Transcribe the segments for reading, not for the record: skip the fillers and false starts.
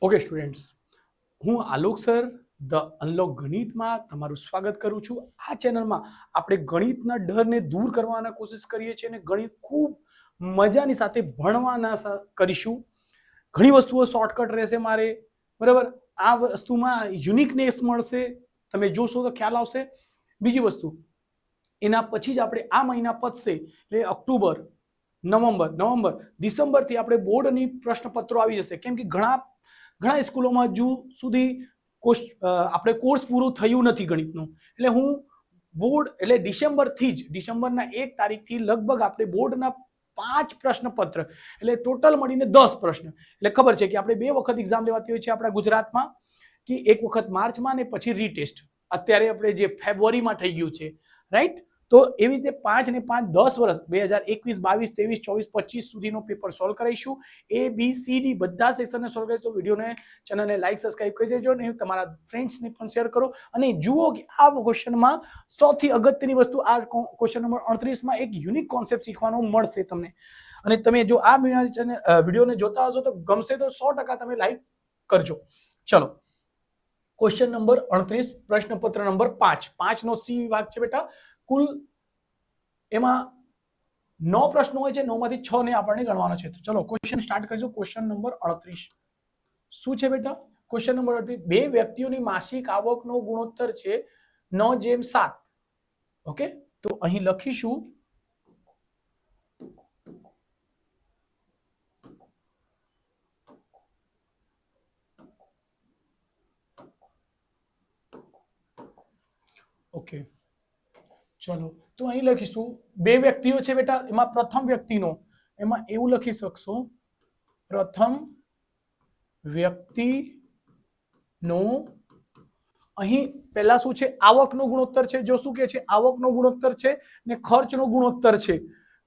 Okay students, હું Alok sir the unlock ગણિતમાં તમારું સ્વાગત કરું છું. આ ચેનલમાં આપણે ગણિતના ડરને દૂર કરવાના કોશિશ કરીએ છીએ અને ગણિત ખૂબ મજાની સાથે ભણવાના કરીશું. ઘણી વસ્તુઓ શોર્ટકટ રહેશે મારે, બરાબર. આ વસ્તુમાં યુનિકનેસ મળશે, તમે જોશો તો ખ્યાલ આવશે. બીજી વસ્તુ, એના પછી જ આપણે આ મહિના પતશે એટલે ઓક્ટોબર, નવેમ્બર, ડિસેમ્બરથી આપણે બોર્ડની પ્રશ્નપત્રો આવી જશે. કેમ કે ઘણા સ્કૂલોમાં હજુ સુધી આપણે કોર્સ પૂરું થયું નથી ગણિતનું. એટલે હું બોર્ડ એટલે ડિસેમ્બરના 1 તારીખથી લગભગ આપણે બોર્ડના 5 પ્રશ્નપત્ર એટલે ટોટલ મળીને 10 પ્રશ્ન. એટલે ખબર છે કે આપણે 2 વખત એક્ઝામ લેવાતી હોય છે આપણા ગુજરાતમાં, કે એક વખત માર્ચમાં ને પછી રીટેસ્ટ. અત્યારે આપણે જે ફેબ્રુઆરીમાં થઈ ગયું છે, રાઈટ. તો એવી રીતે 5 ને 5 10 વર્ષ 2021, 22, 23, 24, 25 સુધીનો પેપર સોલ્વ કરાવીશું. ABCD બધા સેક્શનને સોલ્વ કરીશું. વિડીયોને ચેનલને લાઈક સબસ્ક્રાઇબ કરી દેજો અને તમારા ફ્રેન્ડ્સને પણ શેર કરો અને જુઓ કે આ ક્વેશ્ચનમાં સૌથી અગત્યની વસ્તુ આ ક્વેશ્ચન નંબર 38માં એક યુનિક કોન્સેપ્ટ શીખવાનો મળશે તમને. અને તમે જો આ વિડીયોને જોતા હશો તો ગમશે તો 100% તમે લાઈક કરજો. ચલો, ક્વેશ્ચન નંબર 38, પ્રશ્નપત્ર નંબર 5 નો સી વિભાગ છે બેટા. કુલ એમાં 9 પ્રશ્નો હોય છે, 9 માંથી 6 ને આપણને ગણવાનો છે. તો ચલો ક્વેશ્ચન સ્ટાર્ટ કરીશું. ક્વેશ્ચન નંબર 38 શું છે બેટા? ક્વેશ્ચન નંબર 38, બે વ્યક્તિઓની માસિક આવકનો ગુણોત્તર છે 9:7. ઓકે, તો અહીં લખીશું ઓકે. ચલો, તો અહીં લખીશું બે વ્યક્તિઓ છે બેટા. એમાં પ્રથમ વ્યક્તિનો, એમાં એવું લખી શકશો પ્રથમ વ્યક્તિનો. અહીં પહેલા શું છે? આવકનો ગુણોત્તર છે. જો શું કહે છે? આવકનો ગુણોત્તર છે ને ખર્ચનો ગુણોત્તર છે.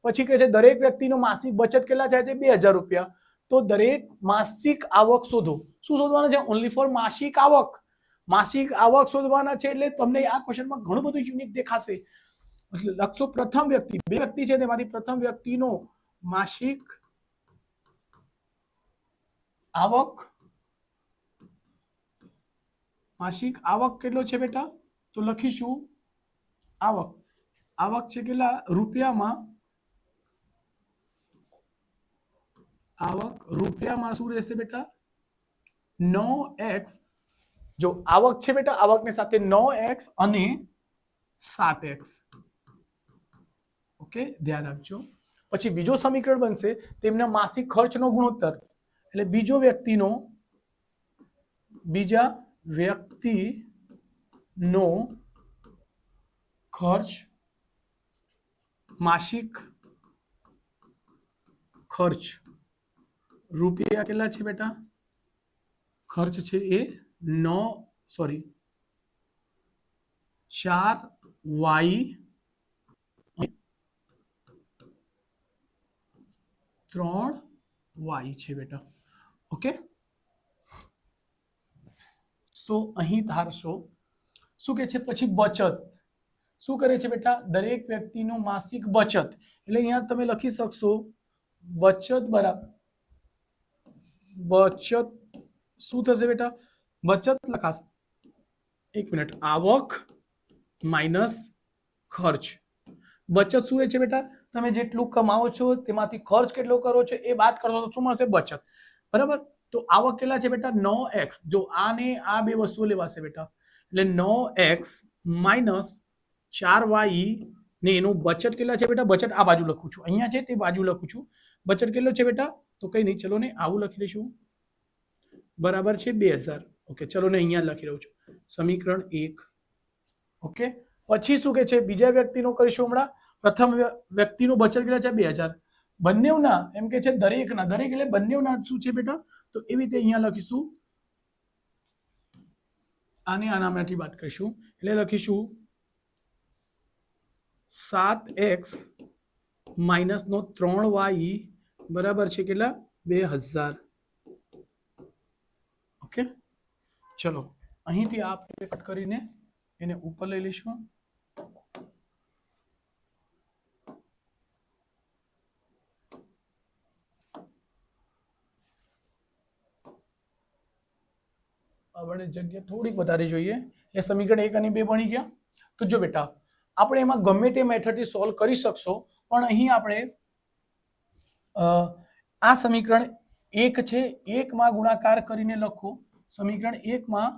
પછી કહે છે દરેક વ્યક્તિનો માસિક બચત કેટલા થાય છે? 2000 રૂપિયા. તો દરેક માસિક આવક શોધો. શું શોધવાના છે? ઓનલી ફોર માસિક આવક. માસિક આવક શોધવાના છે. એટલે તમને આ ક્વેશ્ચનમાં ઘણું બધું યુનિક દેખાશે. લખશો પ્રથમ વ્યક્તિ, બે વ્યક્તિ છે તેમાંથી પ્રથમ વ્યક્તિનો માસિક આવક, માસિક આવક કેટલો છે બેટા? તો લખીશું આવક છે કેટલા રૂપિયામાં? આવક રૂપિયામાં શું રહેશે બેટા? 9x. જો આવક છે બેટા, આવકની સાથે 9x અને 7x. ઓકે, ધ્યાન રાખજો. પછી બીજો સમીકરણ બનશે તેમના માસિક ખર્ચનો ગુણોત્તર. એટલે બીજા વ્યક્તિનો ખર્ચ, માસિક ખર્ચ રૂપિયા કેટલા છે બેટા? ખર્ચ છે એ 4y 3y છે બેટા. ઓકે, સો અહીં ધારશો શું કે છે? પછી બચત શું કરે છે બેટા? દરેક વ્યક્તિનો માસિક બચત. એટલે અહીંયા તમે લખી શકશો બચત બરાબર બચત શું થશે બેટા? બચત લખાશે, એક મિનિટ, આવક માઇનસ ખર્ચ. બચત શું છે બેટા? તમે જેટલું કમાવો છો તેમાંથી ખર્ચ કેટલો કરો છો એ બાદ કરશો તો શું મળશે? બચત. બરાબર. તો આવક કેટલા છે બેટા? 9x. જો આને આ બે વસ્તુઓ લેવાશે બેટા, એટલે 9x માઇનસ 4y ને એનું બચત કેટલા છે બેટા? બચત આ બાજુ લખું છું, અહીંયા છે તે બાજુ લખું છું. બચત કેટલો છે બેટા? તો કઈ નહીં, ચલો ને આવું લખી લઈશું, બરાબર છે 2000. ઓકે, ચલો ને અહીંયા લખી રહ્યો છું સમીકરણ 1. ઓકે, પછી શું કે છે? બીજા વ્યક્તિનો કરીશું હમણાં. પ્રથમ વ્યક્તિનું બચત કેટલા છે? 2000. બંનેવના એમ કે છે દરેકના, દરેક એટલે બંનેવના શું છે બેટા? તો એવી રીતે અહીંયા લખીશું, આને આનામાંથી વાત કરીશું એટલે લખીશું 7x માઇનસ નો 3y બરાબર છે કેટલા? 2000. ઓકે, ચલો અહીંથી આપણે કટ કરીને એને ઉપર લઈ લઈશું. આપણે જગ્યા થોડીક વધારે જોઈએ એટલે સમીકરણ 1 અને 2 બની ગયા. તો જો બેટા આપણે એમાં ગમે તે મેથડથી સોલ્વ કરી શકશો, પણ અહીં આપણે આ સમીકરણ 1 છે, 1 માં ગુણાકાર કરીને લખો. સમીકરણ 1 માં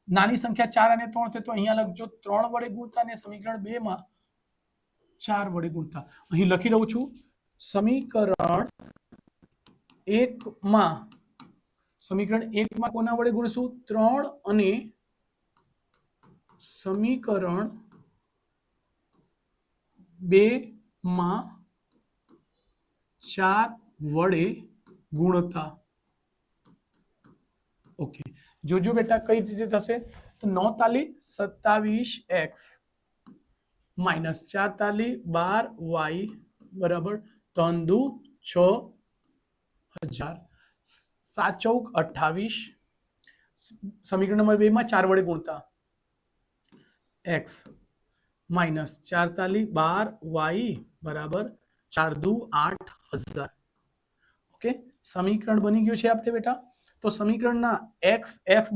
નાની સંખ્યા 4 અને 3 છે, તો અહીંયા લખજો 3 વડે ગુણતા, અને સમીકરણ 2 માં 4 વડે ગુણતા. અહીં લખી દઉં છું. સમીકરણ 1 માં કોના વડે ગુણશું? 3 અને સમીકરણ 2 માં 4 વડે ગુણતા. ઓકે, જોજો બેટા કઈ રીતે થશે. તો 9 તાલી 27x માઇનસ 4 તાલી 12y બરાબર 3 દુ 6000, 7 ચોક 28. સમીકરણ નંબર 2 માં 4 વડે ગુણતા x માઇનસ 4 તાલી 12y બરાબર 4 દુ 8000. ઓકે, સમીકરણ બની ગયું છે આપણે બેટા. તો સમીકરણના x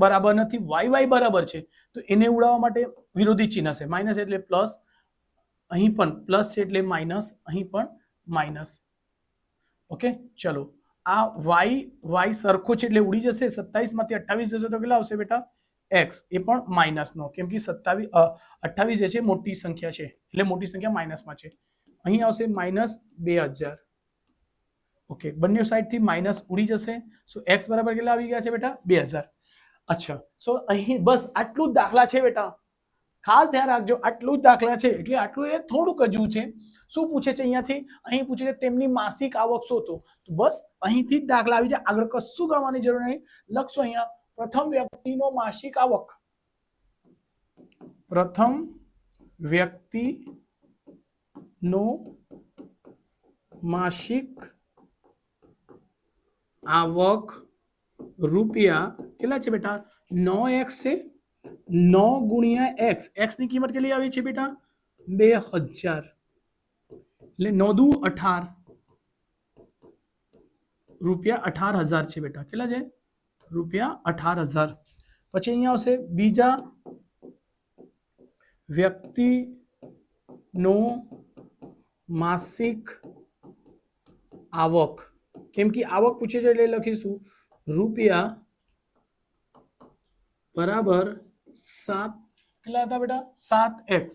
બરાબર નથી, y બરાબર છે, તો એને ઉડાવવા માટે વિરોધી ચિહ્ન છે. માઇનસ એટલે પ્લસ, અહીં પણ પ્લસ છે એટલે માઇનસ, અહીં પણ માઇનસ. ઓકે, ચલો આ y સરખો છે એટલે ઉડી જશે. 27 માંથી 28 જશે તો કેટલા આવશે બેટા? x, એ પણ માઇનસ નો, કેમ કે 28 જે છે મોટી સંખ્યા છે એટલે મોટી સંખ્યા માઇનસમાં છે. અહીં આવશે માઇનસ 2000. ઓકે, બંને સાઈડ થી માઇનસ ઉડી જશે. સો x બરાબર કેટલા આવી ગયા છે બેટા? 2000. અચ્છા, સો અહીં બસ આટલું જ દાખલા છે બેટા. ખાસ ધ્યાન રાખજો, આટલું જ દાખલા છે. એટલે આટલું એ થોડુંક અજુ છે. શું પૂછે છે અહીંયાથી? અહીં પૂછે છે તેમની માસિક આવક શોધો. તો બસ અહીંથી જ દાખલા આવી જાય, આગળ કશું કરવાની જરૂર નહીં. લખશો અહીંયા પ્રથમ વ્યક્તિનો માસિક આવક. પ્રથમ વ્યક્તિનો માસિક આવક રૂપિયા કેટલા છે બેટા? 9x છે. 9 ગુણ્યા x, x ની કિંમત કેટલી આવી છે બેટા? 2000. એટલે 9 દુ 18, રૂપિયા 18000 છે બેટા. કેટલા છે? રૂપિયા 18000. પછી અહીંયા આવશે બીજા વ્યક્તિનો માસિક આવક. કેમ કે આવક પૂછે છે એટલે લખીશું રૂપિયા બરાબર 7. કેટલા હતા બેટા? 7x.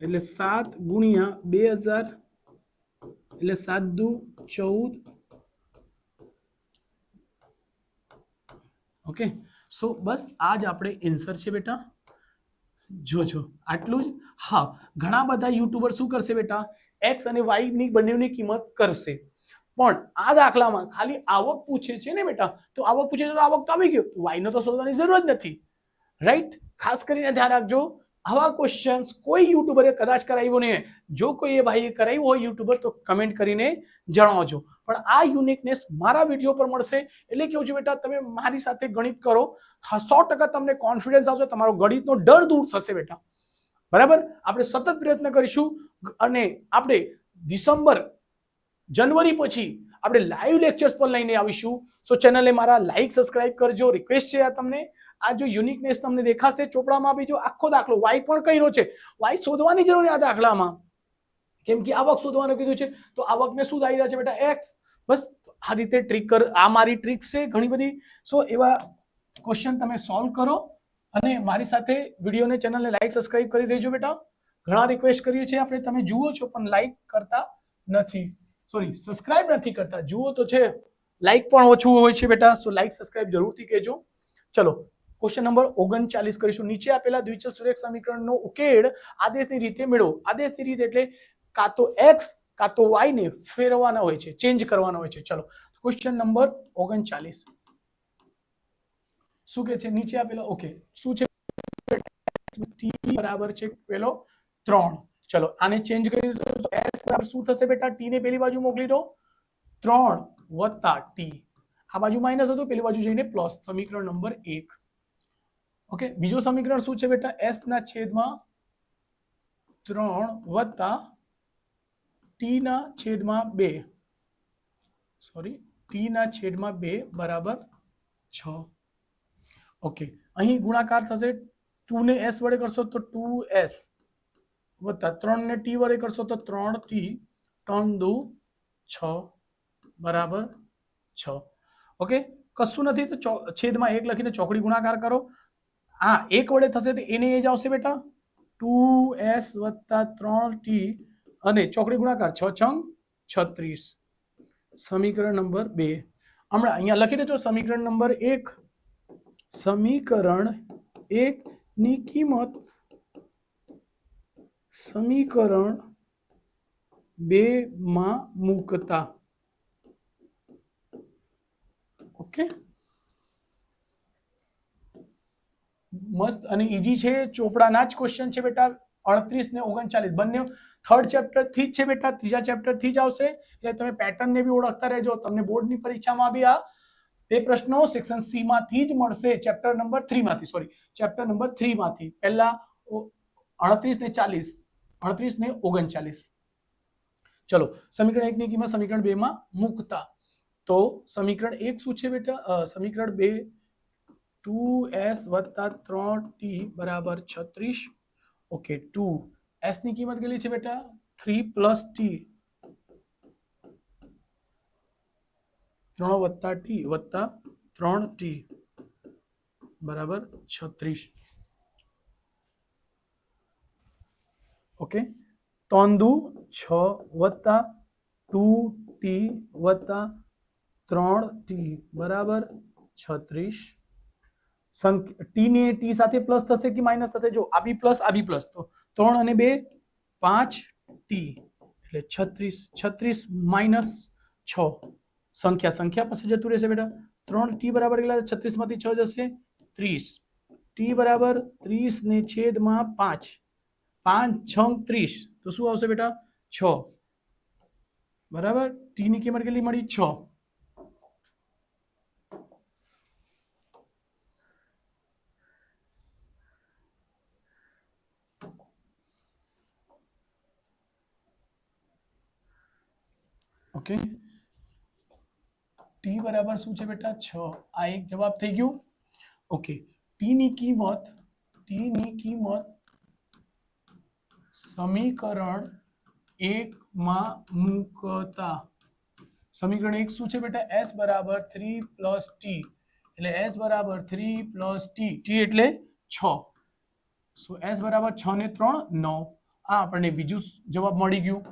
એટલે 7 ગુણ્યા 2000 એટલે 7 દુ 14. ઓકે, સો બસ આ જ આપણે આન્સર છે બેટા. જોજો આટલું જ. હા, ઘણા બધા યુટ્યુબર શું કરશે બેટા? x અને y ની બંનેની કિંમત કરશે, પણ આ દાખલામાં ખાલી આવક પૂછે છે ને બેટા. તો આવક પૂછે તો આવક તો આવી ગયો, y નો તો શોધવાની જરૂર જ નથી. રાઈટ, ખાસ કરીને ધ્યાન રાખજો. આવા ક્વેશ્ચન્સ કોઈ યુટ્યુબરે કદાચ કરાવ્યો નહીં. જો કોઈ એ ભાઈએ કરાવ્યું હોય યુટ્યુબર, તો કમેન્ટ કરીને જણાવજો. પણ આ યુનિકનેસ મારા વિડીયો પર મળશે. એટલે કેવું છે બેટા, તમે મારી સાથે ગણિત કરો, 100% તમને કોન્ફિડન્સ આવશે, તમારો ગણિતનો ડર દૂર થશે બેટા. બરાબર, આપણે સતત પ્રયત્ન કરીશું. અને આપણે ડિસેમ્બર જાન્યુઆરી પછી આપણે લાઈવ લેક્ચર્સ પર લઈને આવીશું. સો ચેનલને મારા લાઈક સબસ્ક્રાઇબ કરજો. રિક્વેસ્ટ છે આ તમને. આ જો યુનિકનેસ તમને દેખાશે ચોપડામાં બી, જો આખો દાખલો વાય પણ કર્યો છે, વાય શોધવાની જરૂર નહીં આ દાખલામાં, કેમ કે આવક શોધવાનું કીધું છે. તો આવકને શું આવી રહ્યા છે બેટા? x. બસ આ રીતે ટ્રીક કર. આ મારી ટ્રીક છે ઘણી બધી. સો એવા ક્વેશ્ચન તમે સોલ્વ કરો અને મારી સાથે વિડીયોને ચેનલને લાઈક સબસ્ક્રાઇબ કરી દેજો બેટા. ઘણા રિક્વેસ્ટ કરીએ છીએ આપણે, તમે જુઓ છો પણ લાઈક કરતા નથી, સોરી સબસ્ક્રાઇબ નથી કરતા. જુઓ તો છે, લાઈક પણ ઓછું હોય છે બેટા. સો લાઈક સબસ્ક્રાઇબ જરૂરથી કહેજો. ચલો ક્વેશ્ચન નંબર 39 કરીશું. નીચે આપેલા દ્વિચલ સુરેખ સમીકરણનો ઉકેલ આદેશની રીતે મેળવો. આદેશની રીત એટલે કાં તો x કાં તો y ને ફેરવવાના હોય છે, ચેન્જ કરવાના હોય છે. ચલો ક્વેશ્ચન નંબર 39 શું કે છે? નીચે આપેલા ઓકે શું છે? t બરાબર છે પેલો 3. ચલો આને ચેન્જ કરી દો. s બરાબર શું થશે બેટા? t ને પેલી બાજુ મોકલી દો, 3 વત્તા t. આ બાજુ માઇનસ હતો, પેલી બાજુ જઈને પ્લસ. સમીકરણ નંબર 1. ઓકે, બીજો સમીકરણ શું છે બેટા? s ના છેદમાં 3 વત્તા t ના છેદમાં 2, સોરી t ના છેદમાં 2 બરાબર 6 ઓકે અહીં ગુણાકાર થશે 2 ને s વડે કરશો તો 2s વત્તા 3 ને t વડે કરશો તો 3t 3 દુ 6 બરાબર 6 ઓકે કશું નથી તો છેદમાં 1 લખીને ચોકડી ગુણાકાર કરો આ 1 વડે થશે તો એને એ જ આવશે બેટા 2s વત્તા 3t અને ચોકડી ગુણાકાર 6 છંગ 36 સમીકરણ નંબર 2 હમણાં અહીંયા લખી દેજો સમીકરણ નંબર 1 સમીકરણ 1 ની કિંમત સમીકરણ 2 માં મૂકતા ઓકે મસ્ત અને ઈજી છે ચોપડાના જ ક્વેશ્ચન છે બેટા 38 ને 39 બંને થર્ડ ચેપ્ટર થી જ છે બેટા ત્રીજા ચેપ્ટર થી જ આવશે એટલે તમે પેટર્ન ને બી ઓળખતા રહેજો તમને બોર્ડની પરીક્ષામાં બી આ તે પ્રશ્નો સેક્શન સી માંથી જ મળશે ચેપ્ટર નંબર 3 માંથી સોરી ચેપ્ટર નંબર 3 માંથી પહેલા 38 ને 40 38 ને 39 ચલો સમીકરણ 1 ની કિંમત સમીકરણ 2 માં મૂકતા તો સમીકરણ 1 શું છે બેટા સમીકરણ 2 2s વત્તા 3t બરાબર 36 ઓકે 2s ની કિંમત કેટલી છે બેટા 3 પ્લસ t 3 વત્તા t વત્તા 3t બરાબર 36 ઓકે 3 દુ 6 વત્તા 2t વત્તા 3t બરાબર 36 ટી ને ટી સાથે પ્લસ થશે કે માઇનસ થશે જો આ બી પ્લસ તો 3 અને 2 5 ટી એટલે 36 માઇનસ 6 સંખ્યા પછી જતું રહેશે બેટા 3 ટી બરાબર કેટલા 36 માંથી 6 જશે 30 ટી બરાબર 30 ને છેદમાં 5 5 6 30 તો શું આવશે બેટા 6 બરાબર ટી ની કિંમત કેટલી મળી 6 ઓકે ટી બરાબર શું છે બેટા 6 આ એક જવાબ થઈ ગયું ઓકે ટી ની કિંમત સમીકરણ 1 માં મૂકતા સમીકરણ 1 શું છે બેટા s બરાબર 3 પ્લસ t એટલે s બરાબર 3 પ્લસ t t એટલે 6 સો s બરાબર 6 ને 3 9 આ આપણને બીજું જવાબ મળી ગયું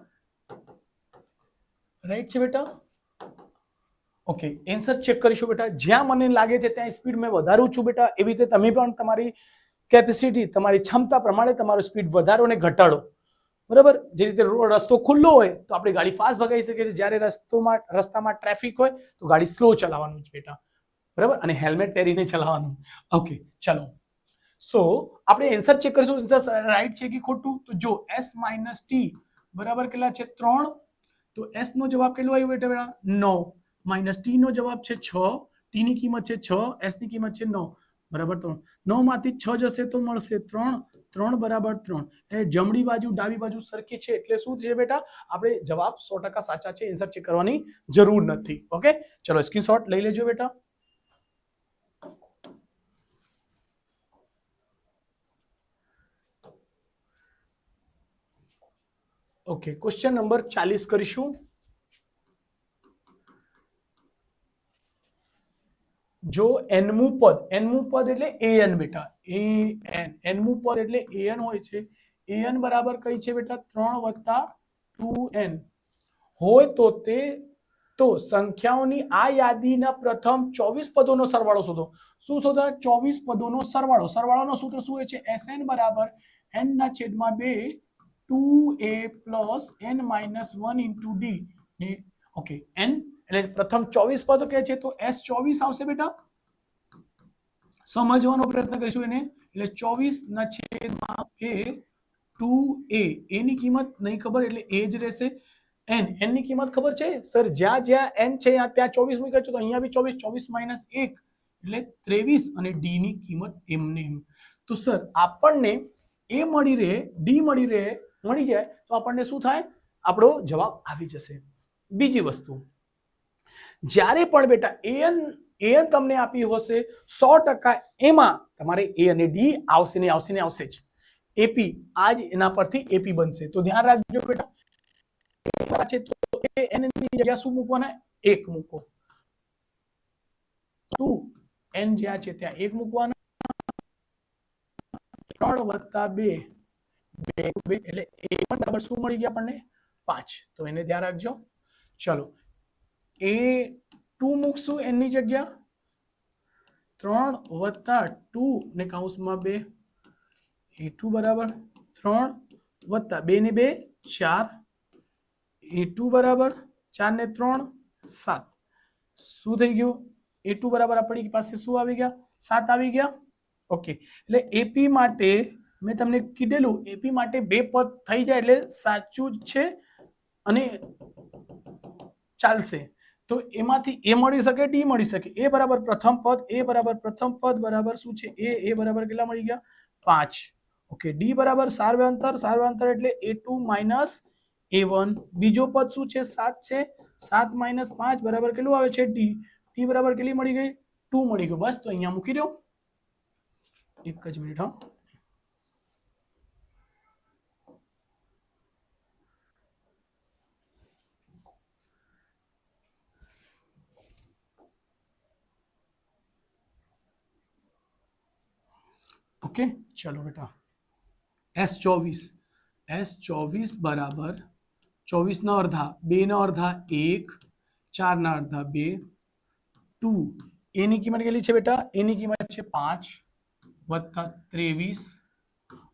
રાઈટ છે બેટા ઓકે આન્સર ચેક કરીશું બેટા જ્યાં મને લાગે છે ત્યાં સ્પીડ મેં વધારું છું બેટા એવી રીતે તમે પણ તમારી કેપેસિટી તમારી ક્ષમતા પ્રમાણે તમારો સ્પીડ વધારો અને ઘટાડો બરાબર જે રીતે રસ્તો ખુલ્લો હોય તો આપણે ગાડી ફાસ્ટ ભગાવી શકીએ છીએ જ્યારે રસ્તામાં ટ્રાફિક હોય તો ગાડી સ્લો ચલાવવાનું છે બેટા બરાબર અને હેલ્મેટ પહેરીને ચલાવવાનું ઓકે ચલો સો આપણે આન્સર ચેક કરીશું આન્સર રાઈટ છે કે ખોટું તો જો s માઇનસ t બરાબર કેટલા છે 3 તો s નો જવાબ કેટલો આવ્યો બેટા 9 માઇનસ t નો જવાબ છે 6 t ની કિંમત છે 6 s ની કિંમત છે 9 બરાબર 3 9 માંથી 6 જશે તો મળશે 3 બરાબર 3 એટલે જમણી બાજુ ડાબી બાજુ સરખી છે એટલે શું છે બેટા આપણે જવાબ 100% સાચા છે આન્સર ચેક કરવાની જરૂર નથી ઓકે ચલો સ્ક્રીનશોટ લઈ લેજો બેટા ઓકે ક્વેશ્ચન નંબર 40 કરીશું જો nમું પદ એટલે an બેટા nમું પદ એટલે an હોય છે an બરાબર કઈ છે બેટા 3 વત્તા 2n હોય તો સંખ્યાઓની આ યાદીના પ્રથમ 24 પદોનો સરવાળો શોધો શું શોધો 24 પદોનો સરવાળોનો સૂત્ર શું હોય છે sn બરાબર n ના છેદમાં 2 2a plus n minus 1 into d ને ઓકે n એટલે પ્રથમ 24 પદો કે છે તો s 24 આવશે બેટા સમજવાનો પ્રયત્ન કરીશું એને એટલે 24 ના છેદમાં a 2a a ની કિંમત નહીં ખબર એટલે a જ રહેશે n ની કિંમત ખબર છે સર જ્યાં n છે ત્યાં 24 મૂક્યા છે તો અહીંયા બી 24 માઇનસ 1 એટલે 23 અને d ની કિંમત એમને તો સર આપણને a મળી રહે d મળી જાય તો આપણને શું થાય આપણો જવાબ આવી જશે બીજી વસ્તુ જ્યારે પણ બેટા an એન તમને આપી હશે 100%, એમાં તમારે એ અને ડી આવશે ને આવશે ને આવશે જ. એપી આજ એના પરથી એપી બનશે. તો ધ્યાન રાખજો બેટા, છે તો એન ની જગ્યા શું મૂકવાના? 1 મૂકો. 2 એન જ્યાં છે ત્યાં 1 મૂકવાના. 3 + 2 2 એટલે એ પણ બરાબર શું મળી ગયા આપણને? 5. તો એને ધ્યાન રાખજો. ચલો એ 2 મૂકશું એન ની જગ્યા. 3 + 2 ને કૌંસમાં 2 એ2 બરાબર 3 + 2 ને 2 4 એ2 બરાબર 4 ને 3 7. શું થઈ ગયું? એ2 બરાબર આપણી પાસે શું આવી ગયા? 7 આવી ગયા. ઓકે, એટલે એપી માટે મેં તમને કીધેલું, એપી માટે 2 પદ થઈ જાય એટલે સાચું જ છે અને ચાલશે. તો એમાંથી એ મળી શકે, ડી મળી શકે. એ બરાબર પ્રથમ પદ, એ બરાબર પ્રથમ પદ બરાબર શું છે? એ બરાબર કેટલા મળી ગયા? 5. ઓકે, ડી બરાબર સાર્વંતર એટલે a2 - a1. બીજો પદ શું છે? 7 છે. 7 - 5 બરાબર કેટલું આવે છે? ડી. ડી બરાબર કેટલી મળી ગઈ? 2 મળી ગયું. બસ, તો અહીંયા મૂકી દો. એક જ મિનિટ હા. ઓકે, ચલો બેટા. S24 બરાબર 24 ના અડધા 2 ના અડધા 1 4 ના અડધા 2 2. એની કિંમત કેટલી છે બેટા? એની કિંમત છે 5 + 23.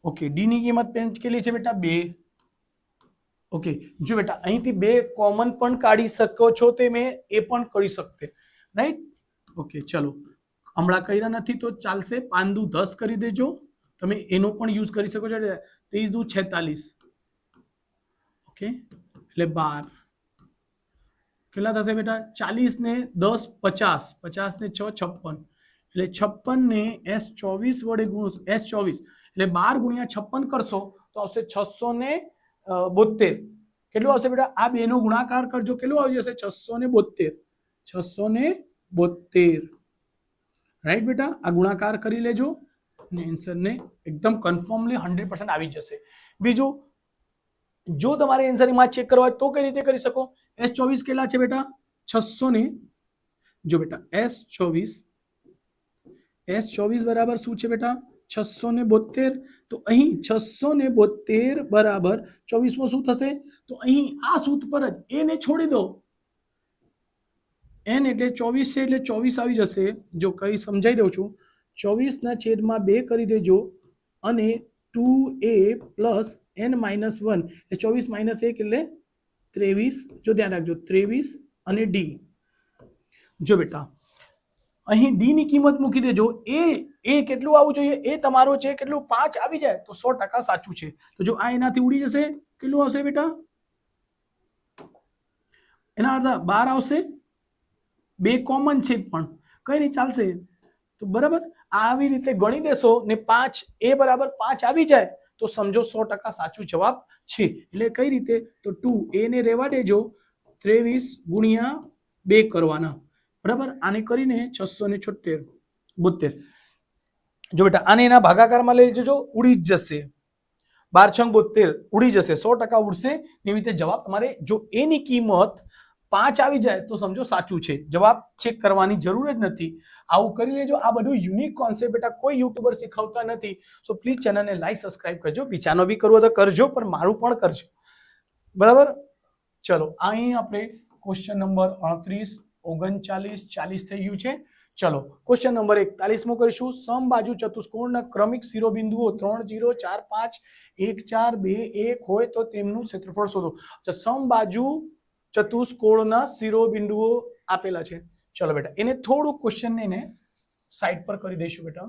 ઓકે, ડી ની કિંમત કેટલી છે બેટા? 2. ઓકે, જો બેટા અહીંથી 2 કોમન પણ કાઢી શકો છો, તે મેં એ પણ કરી શકતે, રાઈટ? ઓકે, ચલો હમણાં કર્યા નથી તો ચાલશે. 5 દુ 10 કરી દેજો. તમે એનો પણ યુઝ કરી શકો છો. 23 દુ 46. ઓકે, એટલે 12 કેટલા થશે બેટા? 40 ને 10 50, 50 ને 6 56. એટલે 56 ને S24 વડે ગુણો. S24 એટલે 12 ગુણ્યા 56 કરશો તો આવશે 672. કેટલું આવશે બેટા? આ બે નો ગુણાકાર કરજો, કેટલું આવી જશે? 672. 672, રાઈટ બેટા? આ ગુણાકાર કરી લેજો ને આન્સર ને એકદમ કન્ફર્મલી 100% આવી જશે. બીજું, જો તમારે આન્સર માં ચેક કરવા હોય તો કઈ રીતે કરી શકો? S24 કેટલા છે બેટા? 600 ને જો બેટા S24 બરાબર શું છે બેટા? 672. તો અહીં 672 બરાબર 24 માં શું થશે? તો અહીં આ સૂત્ર પર જ એને છોડી દો. n એટલે 24 છે એટલે 24 આવી જશે. જો કઈ સમજાઈ દઉં છું. 24/2 કરી દેજો અને 2a + n - 1 એટલે 24 - 1 એટલે 23. જો ધ્યાન રાખજો 23 અને ડી. જો બેટા અહીં ડી ની કિંમત મૂકી દેજો. એ કેટલું આવવું જોઈએ? એ તમારો છે કેટલું? 5 આવી જાય તો 100% સાચું છે. તો જો આ એનાથી ઉડી જશે, કેટલું આવશે બેટા? એના અડધા 12 આવશે. 2 કોમન છે પણ કઈ નહીં, ચાલશે. તો બરાબર આવી રીતે ગણી દેશો ને 5 એ બરાબર 5 આવી જાય તો સમજો 100% સાચું જવાબ છે. એટલે કઈ રીતે? તો 2 એ ને રહેવા દેજો. 23 ગુણ્યા 2 કરવાના, બરાબર? આને કરીને 672. જો બેટા આને એના ભાગાકારમાં લઈ જજો, ઉડી જ જશે. 12 × 72 ઉડી જશે, 100% ઉડશે. એવી રીતે જવાબ તમારે, જો એની કિંમત 5 આવી જાય તો સમજો સાચું છે. જવાબ ચેક કરવાની જરૂર જ નથી. આવું કરી લેજો. આ બધું યુનિક કોન્સેપ્ટ બેટા કોઈ યુટ્યુબર શીખવતા નથી. સો પ્લીઝ ચેનલને લાઈક સબસ્ક્રાઇબ કરજો. બીજાનો બી કરવો તો કરજો, પણ મારું પણ કરજો, બરાબર? ચલો અહીં આપણે ક્વેશ્ચન નંબર 38 39 40 થઈ ગયું છે. ચલો ક્વેશ્ચન નંબર 41મો કરીશું. સમબાજુ ચતુષ્કોણના ક્રમિક શિરોબિંદુઓ 3 0 4 5 1 4 2 1 હોય તો તેમનું ક્ષેત્રફળ શોધો. સમબાજુ ચતુષ્કોણના શિરોબિંદુઓ આપેલા છે. ચલો બેટા એને થોડું ક્વેશ્ચન ને સાઈડ પર કરી દઈશું બેટા.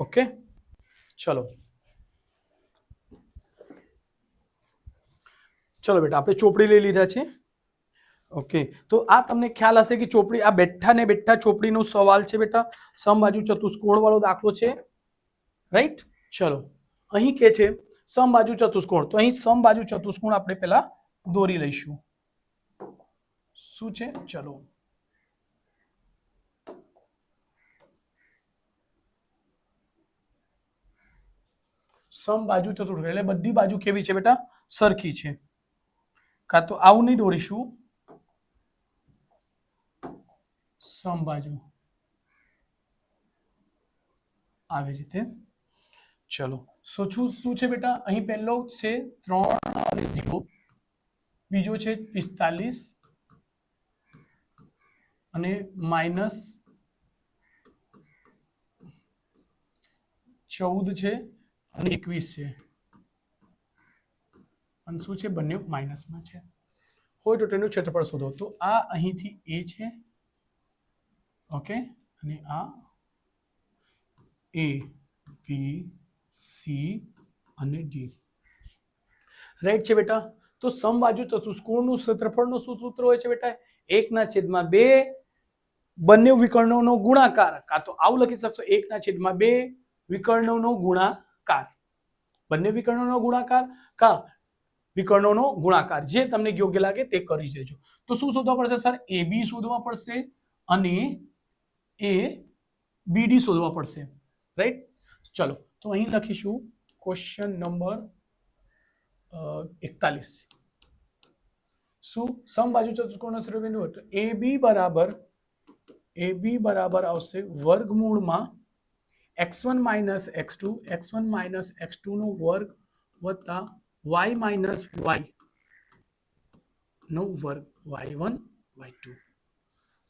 ઓકે, ચલો ચલો બેટા, આપણે ચોપડી લઈ લીધા છે. ઓકે, તો આ તમને ખ્યાલ હશે કે ચોપડી, આ બેઠા ને બેઠા ચોપડીનો સવાલ છે બેટા. સમબાજુ ચતુષ્કોણ વાળો દાખલો છે, રાઈટ. ચલો, અહીં કે છે સમબાજુ ચતુષ્કોણ, તો અહીં સમબાજુ ચતુષ્કોણ આપણે પહેલા દોરી લઈશું. શું છે? ચલો, સમબાજુ ચતુષ્કોણ એટલે બધી બાજુ કેવી છે બેટા? સરખી છે. કાં તો આવું નહીં દોરીશું, સમબાજુ આવી રીતે. ચલો, શું છે બેટા? અહીં પહેલો છે 3 અને 0, બીજો છે 45 અને -14 છે અને 21 છે. અને શું છે? બંને માઇનસમાં છે. હોય તો તેનું ક્ષેત્રફળ શોધો. તો આ અહીંથી એ છે, ઓકે, અને આ એ, બી, સી અને ડી, રાઈટ છે બેટા. તો સમબાજુ ચતુષ્કોણનું ક્ષેત્રફળનું શું સૂત્ર હોય છે બેટા? 1/2 બંને વિકર્ણોનો ગુણાકાર, કાં તો આવું લખી શકશો 1/2 વિકર્ણોનો ગુણાકાર, બંને વિકર્ણોનો ગુણાકાર કા વિકર્ણોનો ગુણાકાર, જે તમને યોગ્ય લાગે તે કરી દેજો. તો શું શોધવા પડશે સર? એ બી શોધવા પડશે અને એ બીડી શોધવા પડશે, રાઈટ. ચલો, તો અહીં લખીશું ક્વેશ્ચન નંબર 41. શું સમબાજુ ચતુષ્કોણનો ક્ષેત્રબિંદુ હતો? એ બી બરાબર આવશે વર્ગમૂળમાં x1 - x2 નો વર્ગ વત્તા y - y નો વર્ગ, y1 y2.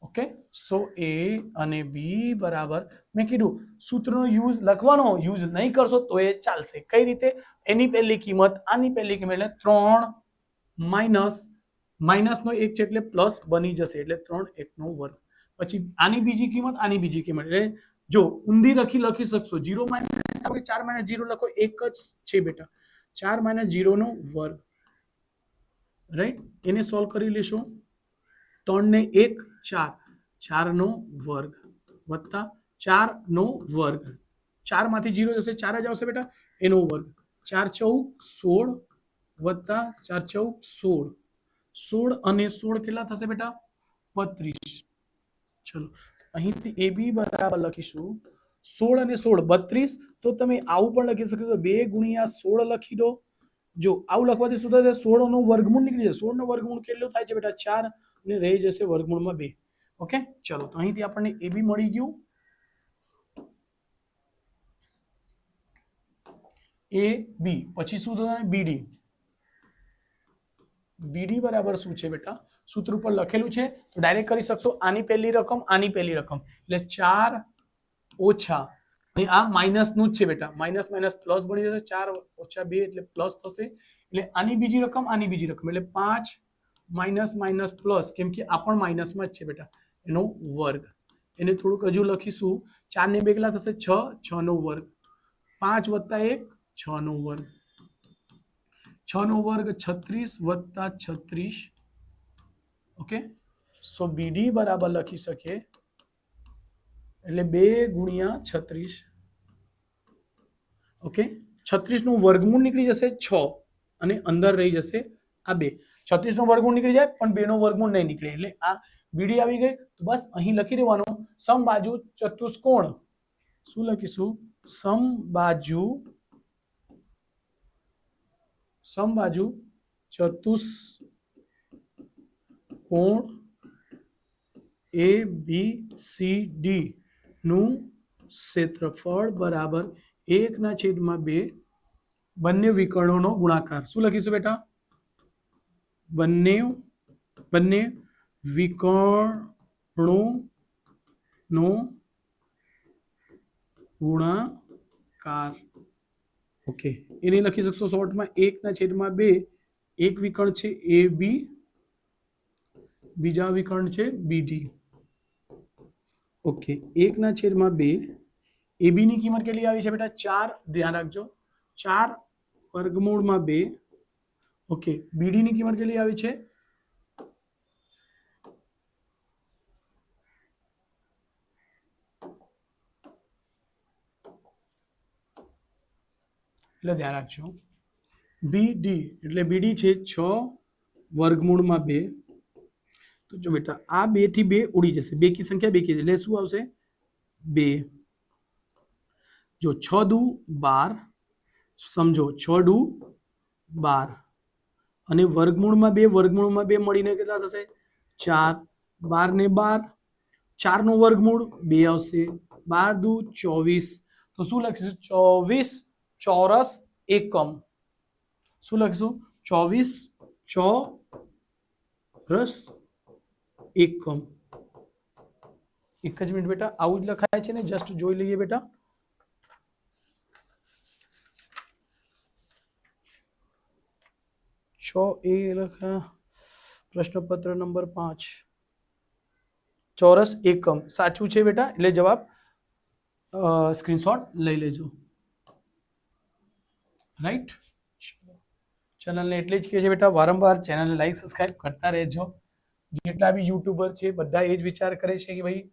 ઓકે, સો એ અને બી બરાબર, મેં કીધું સૂત્રનો યુઝ લખવાનો, યુઝ નહીં કરશો તો એ ચાલશે. કઈ રીતે? એની પહેલી કિંમત આની પહેલી કિંમત એટલે 3 માઇનસનો 1 છે એટલે પ્લસ બની જશે, એટલે 3 1 નો વર્ગ. પછી આની બીજી કિંમત, આની બીજી કિંમત, એટલે જો ઊંધી લખી શકશો 0 - 4 - 0 લખો, એક જ છે બેટા, 4 - 0 નો વર્ગ, રાઈટ. એને સોલ્વ કરી લેશો. 3 ને 1 4, 4 નો વર્ગ વત્તા 4 નો વર્ગ, 4 માંથી 0 જશે 4 જ આવશે બેટા, એનો વર્ગ, 4 × 4 = 16 વત્તા 4 × 16, 16 અને 16 કેટલા થશે બેટા? 32. ચલો, અહીંથી એ બી બરાબર લખીશું 16 અને 16 32. તો તમે આવું પણ લખી શકો છો, 2 × 16 લખી દો. જો આવું લખવાથી શું થશે? 16 નો વર્ગમૂળ નીકળી જશે. 16 નો વર્ગમૂળ કેટલો થાય છે બેટા? 4, અને રહી જશે વર્ગમૂળમાં 2. ઓકે, ચલો, તો અહીંથી આપણને એ બી મળી ગયું. એ બી પછી શું થશે? બીડી. બીડી બરાબર શું છે બેટા? સૂત્ર ઉપર લખેલું છે તો ડાયરેક્ટ કરી શકશો. આની પહેલી રકમ, આની પહેલી રકમ, એટલે 4 ઓછા, અને આ માઇનસ નું જ છે બેટા, માઇનસ માઇનસ પ્લસ બની જશે, 4 - 2 એટલે પ્લસ થશે, એટલે આની બીજી રકમ, આની બીજી રકમ, એટલે 5 માઇનસ પ્લસ, કેમ કે આ પણ માઇનસમાં જ છે બેટા, એનો વર્ગ. એને થોડુંક હજુ લખીશું, 4 ને 2 કેટલા થશે? 6, 6 નો વર્ગ, 5 + 1 6 નો વર્ગ, 6 નો વર્ગ 36 વત્તા 36. ઓકે, સો બીડી બરાબર લખી શકીએ એટલે 2 × 36. ઓકે, 36 નું વર્ગમૂળ નીકળી જશે 6, અને અંદર રહી જશે આ 2. 36 નું વર્ગમૂળ નીકળી જાય પણ 2 નો વર્ગમૂળ નહીં નીકળે, એટલે આ બીડી આવી ગઈ. તો બસ અહીં લખી દેવાનું સમબાજુ ચતુષ્કોણ. શું લખીશું? સમબાજુ ચતુષ્કોણ એ બી સી ડી નું ક્ષેત્રફળ બરાબર 1/2 બંને વિકર્ણોનો ગુણાકાર. શું લખીશું બેટા? બંને વિકર્ણોનો ગુણાકાર. ઓકે, એને લખી શકશો શોર્ટમાં 1/2. એક વિકર્ણ છે એ બી, બીજા વિકર્ણ છે બીડી. ઓકે, 1/2 એ બી ની કિંમત કેટલી આવી છે બેટા? 4. ધ્યાન રાખજો, 4 √ 2 ઓકે, બીડી ની કિંમત કેટલી આવી છે? એટલે ધ્યાન રાખજો, બીડી એટલે બીડી છે 6 વર્ગમૂળમાં 2. તો જો બેટા આ 2 થી 2 ઉડી જશે, 2 કી સંખ્યા 2 કી એટલે શું આવશે? 2. જો 6 દુ 12, સમજો 6 દુ 12 અને વર્ગમૂળમાં 2 મળીને કેટલા થશે? 4. 12 ને 12, 4 નો વર્ગમૂળ 2 આવશે, 12 દુ 24. તો શું લખીશું? 24 ચોરસ એકમ. શું લખીશું? 24 ચોરસ એકમ. એક જ મિનિટ બેટા, આવું જ લખાય છે ને, જસ્ટ જોઈ લઈએ બેટા. એ લખા પ્રશ્નપત્ર નંબર 5 ચોરસ એકમ સાચું છે બેટા, એટલે જવાબ સ્ક્રીનશોટ લઈ લેજો. રાઈટ, ચેનલને એટલે જ કહે છે બેટા, વારંવાર ચેનલને લાઈક સબસ્ક્રાઇબ કરતા રહેજો. જેટલા બી યુટ્યુબર છે બધા એ જ વિચાર કરે છે કે ભાઈ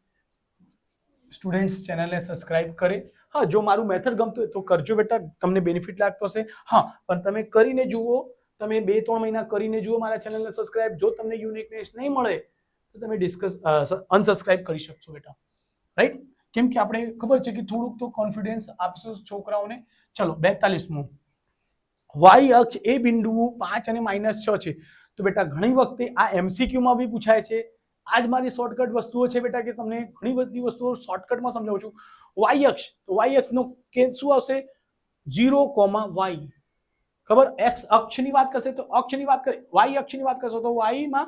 સ્ટુડન્ટ્સ ચેનલને સબસ્ક્રાઇબ કરે. હા, જો મારું મેથડ ગમતું હોય તો કરજો બેટા, તમને બેનિફિટ લાગતો હશે. હા, પણ તમે કરીને જુઓ, તમે 2-3 મહિના કરીને જુઓ મારા ચેનલને સબસ્ક્રાઇબ. જો તમને યુનિકનેસ નહીં મળે તો તમે અનસબસ્ક્રાઇબ કરી શકશો બેટા. રાઈટ, કેમ કે આપણે ખબર છે કે થોડુંક તો કોન્ફિડન્સ આપશું છોકરાઓને. ચલો 42મું, વાય અક્ષ એ બિંદુ 5 અને -6 છે. તો બેટા ઘણી વખતે આ MCQ માં બી પૂછાય છે. આજ મારી શોર્ટકટ વસ્તુઓ છે બેટા, કે તમને ઘણી બધી વસ્તુઓ શોર્ટકટમાં સમજાવું છું. વાય અક્ષ, તો વાય અક્ષનો કે શું આવશે? 0, y. ખબર, x અક્ષની વાત કરશે તો અક્ષની વાત કરે, y અક્ષની વાત કરશો તો y માં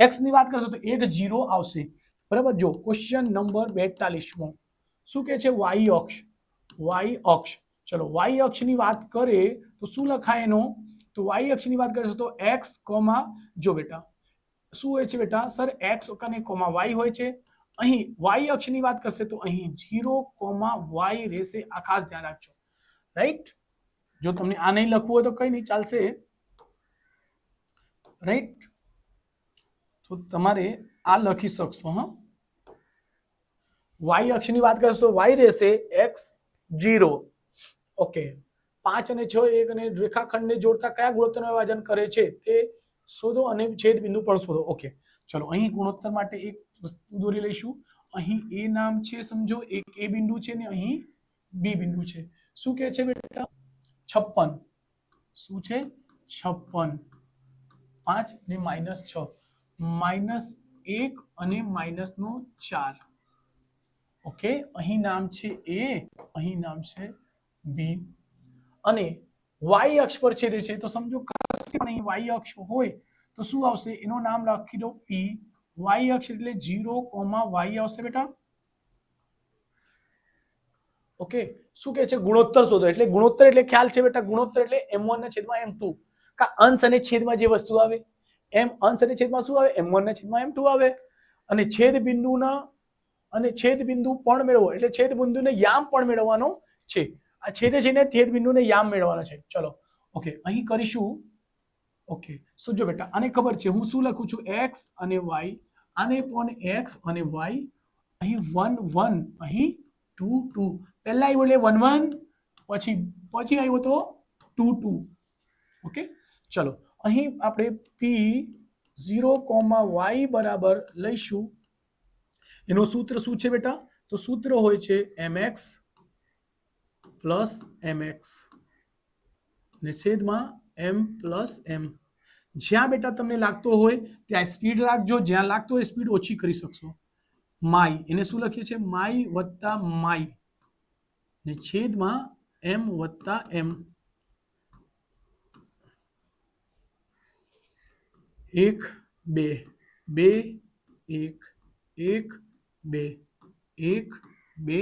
x ની વાત કરશો તો એક 0 આવશે. બરાબર. જો ક્વેશ્ચન નંબર 42મો શું કહે છે? y અક્ષ. y અક્ષ, ચલો y અક્ષની વાત કરે તો શું લખાય એનો? તો y અક્ષની વાત કરશો તો x, જો બેટા શું હોય છે બેટા? સર x અને y હોય છે. અહીં y અક્ષની વાત કરશે તો અહીં 0, y રહેશે. આ ખાસ ધ્યાન રાખજો. રાઈટ, જો તમને આ નહીં લખવું હોય તો કઈ નહીં, ચાલશે. રાઈટ, તો તમારે આ લખી શકશો. હા, y અક્ષની વાત કરશો તો y રહેશે x 0. ઓકે, 5 અને 6 એક અને રેખાખંડને જોડતા કયા ગુણોત્તરનું વિભાજન કરે છે તે શોધો અને છેદ બિંદુ પણ શોધો. ઓકે, ચલો અહીં ગુણોત્તર માટે એક વસ્તુ દોરી લઈશું. અહીં એ નામ છે, સમજો એક એ બિંદુ છે ને અહીં બી બિંદુ છે. શું કહે છે બેટા? 56. શું છે? 56. 5 ને -6, -1 અને -4. ઓકે, અહીં નામ છે એ, અહીં નામ છે બી, અને વાય અક્ષ પર છેદે છે. તો સમજો અહીં વાય અક્ષ હોય તો શું આવશે? એનું નામ રાખી દો પી. વાય અક્ષ એટલે 0, y આવશે બેટા. ઓકે, શું કહે છે? ગુણોત્તર શોધો. એટલે ગુણોત્તર એટલે ખ્યાલ છે બેટા, ગુણોત્તર એટલે m1 ના છેદમાં m2. કા અંશ અને છેદમાં જે વસ્તુ આવે, અંશ અને છેદમાં શું આવે? m1 ના છેદમાં m2 આવે. અને છેદ બિંદુના અને છેદ બિંદુ પણ મેળવો, એટલે છેદ બિંદુને યામ પણ મેળવવાનો છે. આ છેદે છે ને છેદ બિંદુને યામ મેળવવાનો છે. ચલો ઓકે, અહીં કરીશું. ઓકે, શું જો બેટા આને ખબર છે હું શું લખું છું? x અને y. આને પણ x અને y. અહીં 1 1, અહીં 2 2. પહેલા આવ્યો એટલે 1 1, પછી આવ્યો તો 2 2. ઓકે, ચલો અહીં આપણે p 0, y બરાબર લઈશું. એનું સૂત્ર શું છે બેટા? તો સૂત્ર હોય છે mx પ્લસ mx ને છેદમાં m પ્લસ m. જ્યાં બેટા તમને લાગતો હોય ત્યાં સ્પીડ રાખજો, જ્યાં લાગતો હોય સ્પીડ ઓછી કરી શકશો. માય, એને શું લખીએ છીએ? માય વત્તા માય ને છેદમાં m વત્તા m. 1 2 2 1 1 2 1 2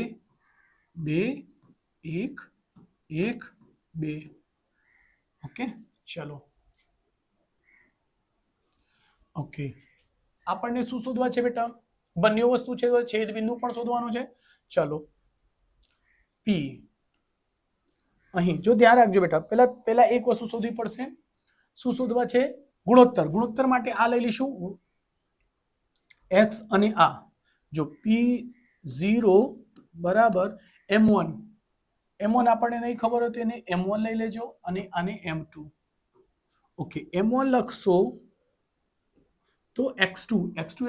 2 1 1 2. ઓકે, ચલો. ઓકે, આપણને શું શોધવા છે બેટા? બંને વસ્તુ છે, છેદ બિંદુ પણ શોધવાનો છે. ચલો પી, અહીં જો ધ્યાન રાખજો બેટા, પહેલા એક વસ્તુ શોધવી પડશે. શું શોધવા છે? ગુણોત્તર. ગુણોત્તર માટે આ લઈ લઈશું x અને આ. જો p0 બરાબર m1. m1 આપણને નહીં ખબર હોય તો એને m1 લઈ લેજો અને આને m2. ઓકે, m1 લખશો તો x2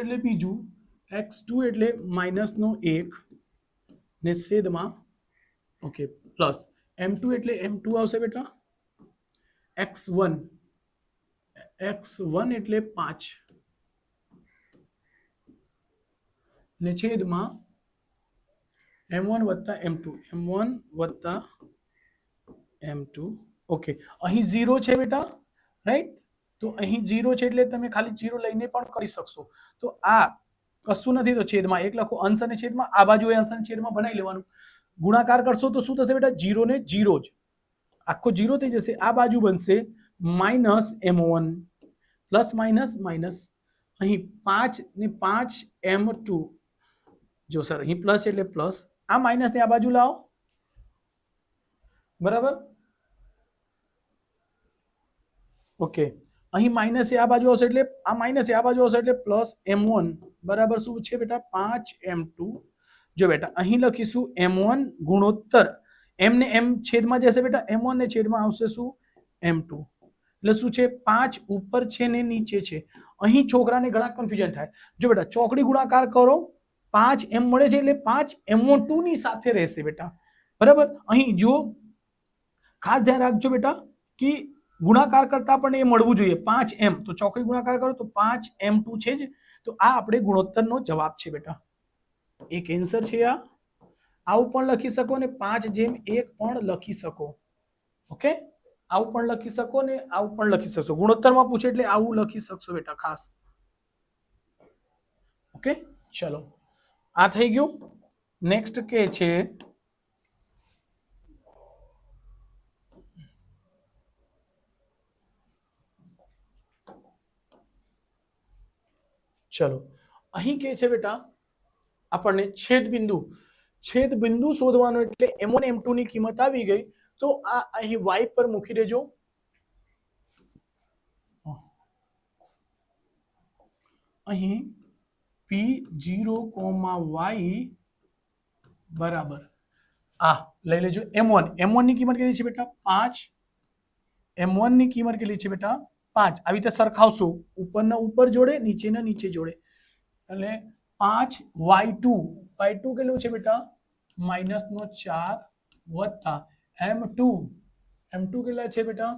એટલે બીજું, x2 એટલે -1 ને છેદમાં, ઓકે, પ્લસ m2 એટલે m2 આવશે બેટા, x1 એટલે 5 ને છેદમાં m1 વત્તા m2. ઓકે, અહીં 0 છે બેટા, રાઈટ? તો અહીં 0 છે એટલે તમે ખાલી 0 લઈને પણ કરી શકશો. તો આ કશું નથી તો છેદમાં 1 લખો, અંશ અને છેદમાં, આ બાજુ અંશ અને છેદમાં બનાવી લેવાનું. ગુણાકાર કરશો તો શું થશે બેટા? 0 ને 0 જ, આખો 0 થઈ જશે. આ બાજુ બનશે -m1 પ્લસ માઇનસ અહીં 5 ને 5 m2. જો સર અહીં પ્લસ એટલે પ્લસ, આ માઇનસ ને આ બાજુ લાવો, બરાબર? ઓકે, અહીં માઇનસ એ આ બાજુ આવશે એટલે આ માઇનસ એ આ બાજુ આવશે એટલે પ્લસ m1 બરાબર શું છે બેટા? 5m2. જો બેટા અહીં લખીશું m1 ગુણોત્તર, m ને m છેદમાં જશે બેટા, m1 ને છેદમાં આવશે શું? m2. એટલે શું છે? 5 ઉપર છે ને નીચે છે. અહીં છોકરાને ઘણા કન્ફ્યુઝન થાય. જો બેટા ચોકડી ગુણાકાર કરો, 5m મળે છે એટલે 5m2 ની સાથે રહેશે બેટા, બરાબર? અહીં જો ખાસ ધ્યાન રાખજો બેટા કે ગુણાકાર કરતા પણ એ મળવું જોઈએ 5m. તો ચોકડી ગુણાકાર કરો તો 5m2 છે જ. તો આ આપણે ગુણોત્તરનો જવાબ છે બેટા, એક આન્સર છે. આવું પણ લખી શકો ને 5/1 પણ લખી શકો. ઓકે, આવું પણ લખી શકો ને આવું પણ લખી શકશો. ગુણોત્તરમાં પૂછે એટલે આવું લખી શકશો બેટા ખાસ. ઓકે, ચલો આ થઈ ગયું. નેક્સ્ટ કે છે ચલો અહીં કે છે બેટા આપણને છેદ બિંદુ શોધવાનો, એટલે m1 m2 ની કિંમત આવી ગઈ. તો આ અહીં y પર મૂકી દેજો. અહીં p0, y બરાબર આ લઈ લેજો m1 ની કિંમત કેટલી છે બેટા? 5. m1 ની કિંમત કેટલી છે બેટા? 5. આવી રીતે સરખાવશો, ઉપરના ઉપર જોડે, નીચેના નીચે જોડે, એટલે 5y2 કેટલું છે બેટા? -4 વત્તા m2 કેટલા છે બેટા?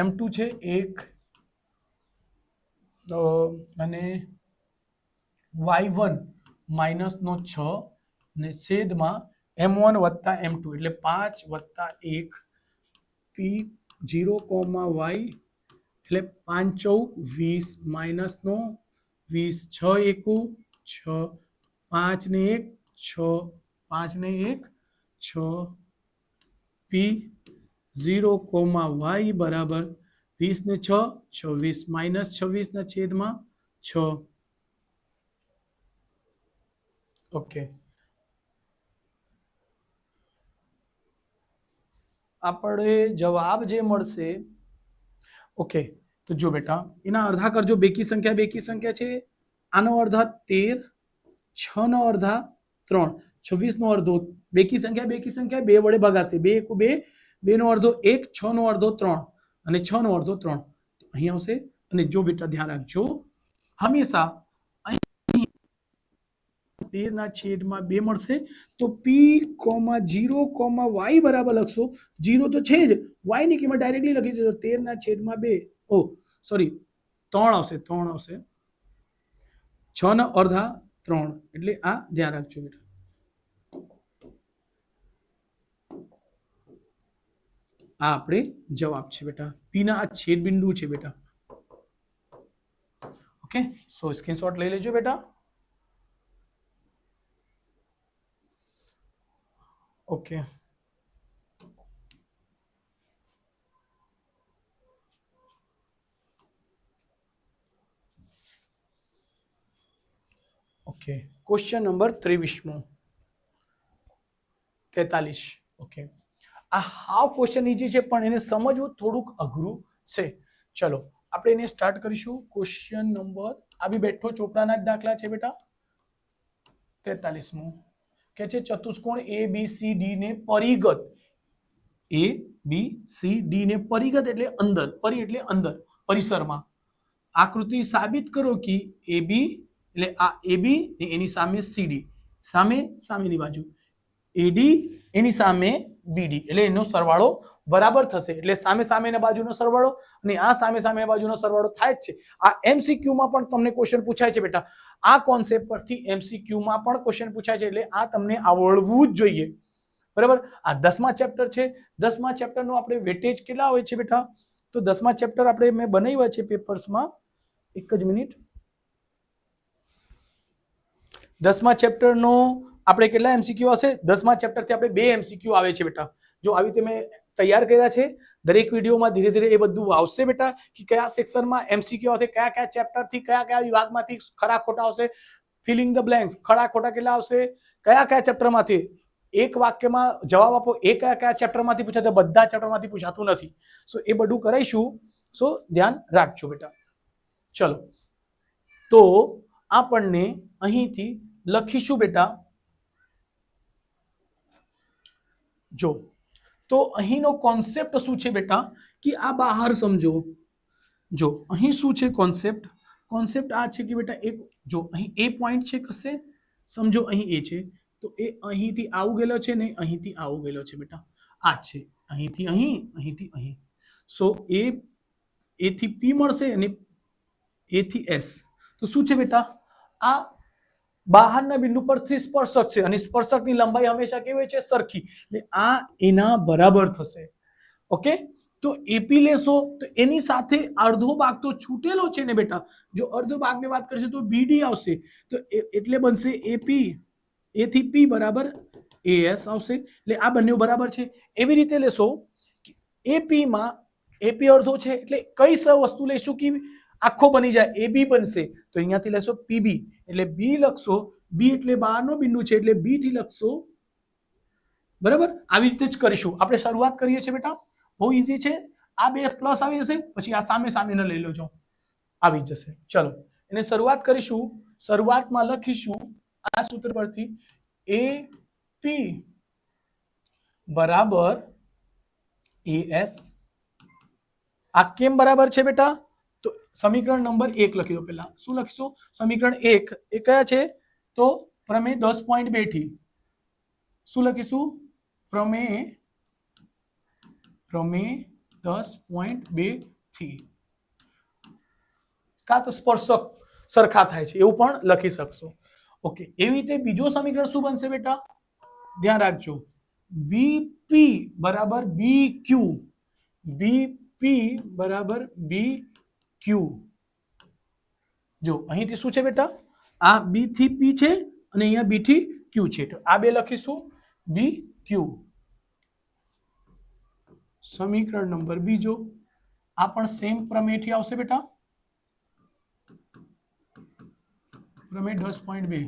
m2 છે 1 અને y1 -6 ને છેદમાં m1 વત્તા m2 એટલે 5 વત્તા 1 p0, y એટલે 5 × 20 -20 6 5 ને 1 6 5 ને 1 6 p0, y બરાબર 20 ને 6 26 -26 ના છેદમાં 6. ઓકે, આપણે જવાબ જે મળશે, ઓકે, તો જો બેટા એના અડધા કરજો. બેકી સંખ્યા છે, આનો અડધા 13, 6 નો અડધા 3, 26 નો અડધો. બેકી સંખ્યા 2 વડે ભાગાશે, 2 × 2, 2 નો અડધો 1, 6 નો અડધો 3 અને 6 નો અડધો 3 અહીં આવશે. અને જો બેટા ધ્યાન રાખજો, હંમેશા 13 ના છેદમાં 2 મળશે તો p0, y બરાબર લખશો. 0 તો છે જ, y ની કિંમત ડાયરેક્ટલી લખી દેજો. 13 ના છેદમાં 2, સોરી 3 આવશે, 6 ના અડધા 3. એટલે આ ધ્યાન રાખજો બેટા. આ આપણે જવાબ છે બેટા. પી ના આ છેદ બિંદુ છે બેટા. ઓકે, સો સ્ક્રીનશોટ લઈ લેજો બેટા. Okay, okay, question number 43. Okay, આ હાવ ક્વેશ્ચન ઈઝી છે પણ એને સમજવું થોડુંક અઘરું છે. ચલો આપણે એને સ્ટાર્ટ કરીશું. ક્વેશ્ચન નંબર આવી બેઠો ચોપડાના જ દાખલા છે બેટા. 43મો કે છે ચતુષ્કોણ ABCD ને પરિગત. ABCD ને પરિગત એટલે અંદર, પરી એટલે અંદર, પરિસરમાં આકૃતિ સાબિત કરો કે AB એટલે આ AB ને એની સામે CD, સામે સામેની બાજુ AD એની સામે BD એટલે એનો સરવાળો બરાબર થશે. એટલે સામે સામેના બાજુનો સરવાળો અને આ સામે સામે બાજુનો સરવાળો થાય જ છે. આ MCQ માં પણ તમને ક્વેશ્ચન પૂછાય છે બેટા. આ કોન્સેપ્ટ પરથી MCQ માં પણ ક્વેશ્ચન પૂછાય છે એટલે આ તમને આવડવું જ જોઈએ. બરાબર. આ 10મા ચેપ્ટર છે. 10મા ચેપ્ટરનો આપણે વેટેજ કેટલા હોય છે બેટા? તો 10મા ચેપ્ટર આપણે મેં બનાવ્યા છે પેપર્સમાં. એક જ મિનિટ. 10મા ચેપ્ટરનો આપણે કેટલા MCQ હશે? 10મા ચેપ્ટરથી આપણે 2 MCQ આવે છે બેટા. જો આવી રીતે મેં તૈયાર કર્યા છે. દરેક વિડીયોમાં ધીરે ધીરે એ બધું આવશે બેટા કે કયા સેક્શનમાં MCQ આવશે, કયા કયા ચેપ્ટરથી, કયા કયા વિભાગમાંથી ખરા ખોટા આવશે. ફિલિંગ ધ બ્લેન્ક્સ, ખરા ખોટા કેટલા આવશે, કયા કયા ચેપ્ટરમાંથી. એક વાક્યમાં જવાબ આપો. એ કયા કયા ચેપ્ટરમાંથી પૂછાતા? બધા ચેપ્ટરમાંથી પૂછાતું નથી. સો એ બધું કરાઈશું. સો ધ્યાન રાખજો બેટા. ચલો તો આપણને અહીંથી લખીશું બેટા. જો તો અહીંનો કોન્સેપ્ટ શું છે બેટા કે આ બહાર સમજો. જો અહીં શું છે કોન્સેપ્ટ? કોન્સેપ્ટ આ છે કે બેટા એક જો અહીં એ પોઈન્ટ છે કશે, સમજો અહીં એ છે તો એ અહીંથી આવું ગયેલો છે ને અહીંથી આવું ગયેલો છે બેટા. આ છે અહીંથી અહીં, અહીંથી અહીં. સો એ થી P મળશે અને A થી S. તો શું છે બેટા? આ બહારના બિંદુ પરથી સ્પર્શક છે અને સ્પર્શકની લંબાઈ હંમેશા કેવી હોય છે? સરખી. એટલે આ એના બરાબર થશે. ઓકે. તો AP લેશો તો એની સાથે અડધો ભાગ તો છૂટેલો છે ને બેટા. જો અડધો ભાગની વાત કરશે તો BD આવશે. તો એટલે બનશે AP, A થી P બરાબર AS આવશે. એટલે આ બંને બરાબર છે. એવી રીતે લેશો AP માં AP અડધો છે એટલે કઈ વસ્તુ લેશું કે આખો બની જાય? AB બનશે. તો અહીંયાથી લેશો PB એટલે B લખશો. B એટલે બહારનો બિંદુ છે એટલે B થી લખશો. બરાબર. આવી રીતે જ કરીશું. આપણે શરૂઆત કરીએ છીએ બેટા. બહુ ઈઝી છે. આ બે પ્લસ આવી જશે પછી આ સામે સામેનો લઈ લેજો, આવી જશે. ચલો એને શરૂઆત કરીશું. શરૂઆતમાં લખીશું આ સૂત્ર પરથી AP બરાબર AS. આ કેમ બરાબર છે બેટા? તો સમીકરણ નંબર 1 લખી દો. પહેલા શું લખીશું? સમીકરણ 1 એ કયા છે? તો પ્રમેય 10.2 થી શું લખીશું? પ્રમેય 10.2 થી કા તો સ્પર્શક સરખા થાય છે એવું પણ લખી શકશો. ઓકે. એવી રીતે બીજો સમીકરણ શું બનશે બેટા? ધ્યાન રાખજો. BP બરાબર BQ. BP બરાબર BQ. જો અહીંથી શું છે બેટા? આ B થી P છે અને અહીંયા B થી Q છે. તો આ બે લખીશું BQ. સમીકરણ નંબર બીજો આ પણ સેમ પ્રમેયથી આવશે બેટા. પ્રમેય 10.2.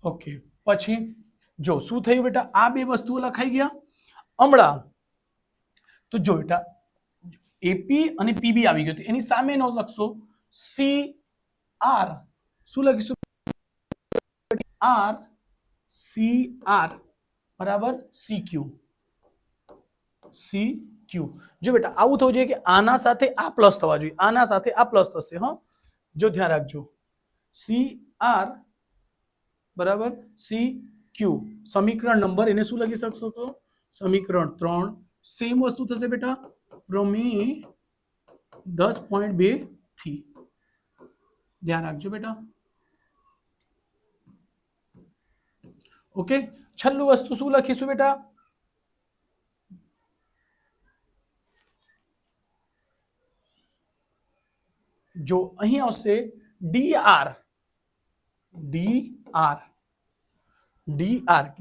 ઓકે. પછી જો શું થયું બેટા? આ બે વસ્તુઓ લખાઈ ગયા. હમણાં તો જો બેટા AP અને PB આવી ગયું. એની સામે નો લખશો CR. શું લખીશું? CR બરાબર CQ. CQ. જો બેટા આવું થવું જોઈએ કે આના સાથે આ પ્લસ થવા જોઈએ, આના સાથે આ પ્લસ થશે. હા, જો ધ્યાન રાખજો. CR બરાબર CQ. સમીકરણ નંબર એને શું લખી શકશો? તો સમીકરણ 3. સેમ વસ્તુ થશે બેટા. પ્રમેય 10.2 થી. ધ્યાન રાખજો બેટા. ઓકે. છેલ્લું વસ્તુ શું લખીશું બેટા? જો અહીં આવશે DR.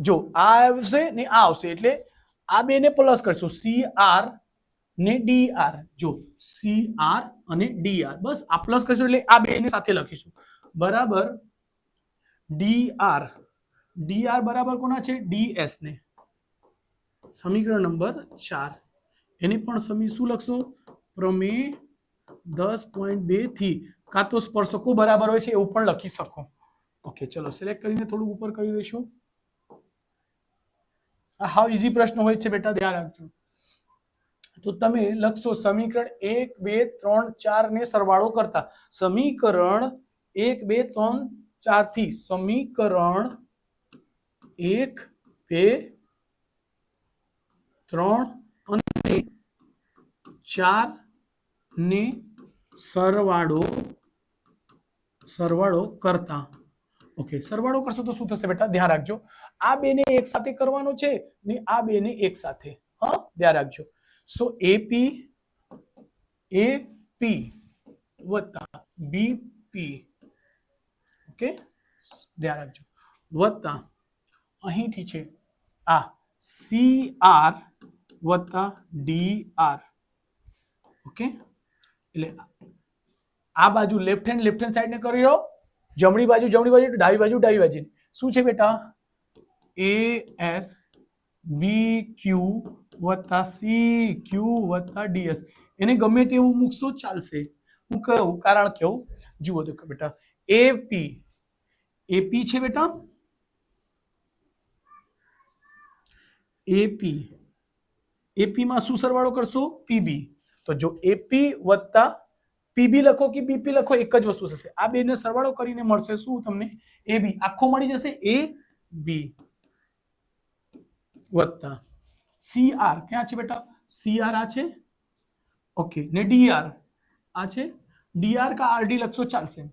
જો આ આવશે ને આ આવશે એટલે આ બે ને પ્લસ કરશું. CR ને DR. જો CR અને DR બસ આ પ્લસ કરશું એટલે આ બે ને સાથે લખીશું બરાબર DR. dr બરાબર કોના છે ds ને સમીકરણ નંબર 4 એની પણ સમી શું લખશો પ્રમેય 10.2 થી કાં તો સ્પર્શકો બરાબર હોય છે એવું પણ લખી શકો ઓકે ચલો સિલેક્ટ કરીને થોડું ઉપર કરી દઈશું આ હાવ ઈઝી પ્રશ્ન હોય છે બેટા ધ્યાન રાખજો તો તમે લખશો સમીકરણ 1 2 3 4 ને સરવાળો કરતા સમીકરણ 1 2 3 4 થી સમીકરણ 1 2 3 અને 4 ને સરવાળો કરતા ઓકે સરવાળો કરશો તો શું થશે બેટા ધ્યાન રાખજો આ બે ને એક સાથે કરવાનો છે ને આ બે ને એક સાથે હા ધ્યાન રાખજો સો એપી વત્તા બીપી ઓકે ધ્યાન રાખજો વત્તા અહીંથી છે આ સીઆર વત્તા ડીઆર ઓકે એટલે આ બાજુ લેફ્ટ હેન્ડ સાઈડ ને કરી લો જમણી બાજુ ડાબી બાજુ શું છે બેટા એ એસ બી ક્યુ વત્તા સી ક્યુ વત્તા ડીએસ એને ગમે તેવું મૂકશો ચાલશે હું કહું કારણ કેવું જુઓ તો બેટા એપી છે બેટા એપી માં શું સરવાળો કરશો પીબી તો જો એપી વત્તા પીબી લખો કે બીપી લખો એક જ વસ્તુ થશે આ બે ને સરવાળો કરીને મળશે શું તમને એબી આખો મળી જશે એ બી વત્તા સીઆર ક્યાં છે બેટા સીઆર આ છે ઓકે ને ડીઆર આ છે ડીઆર કા આરડી લખશો ચાલશે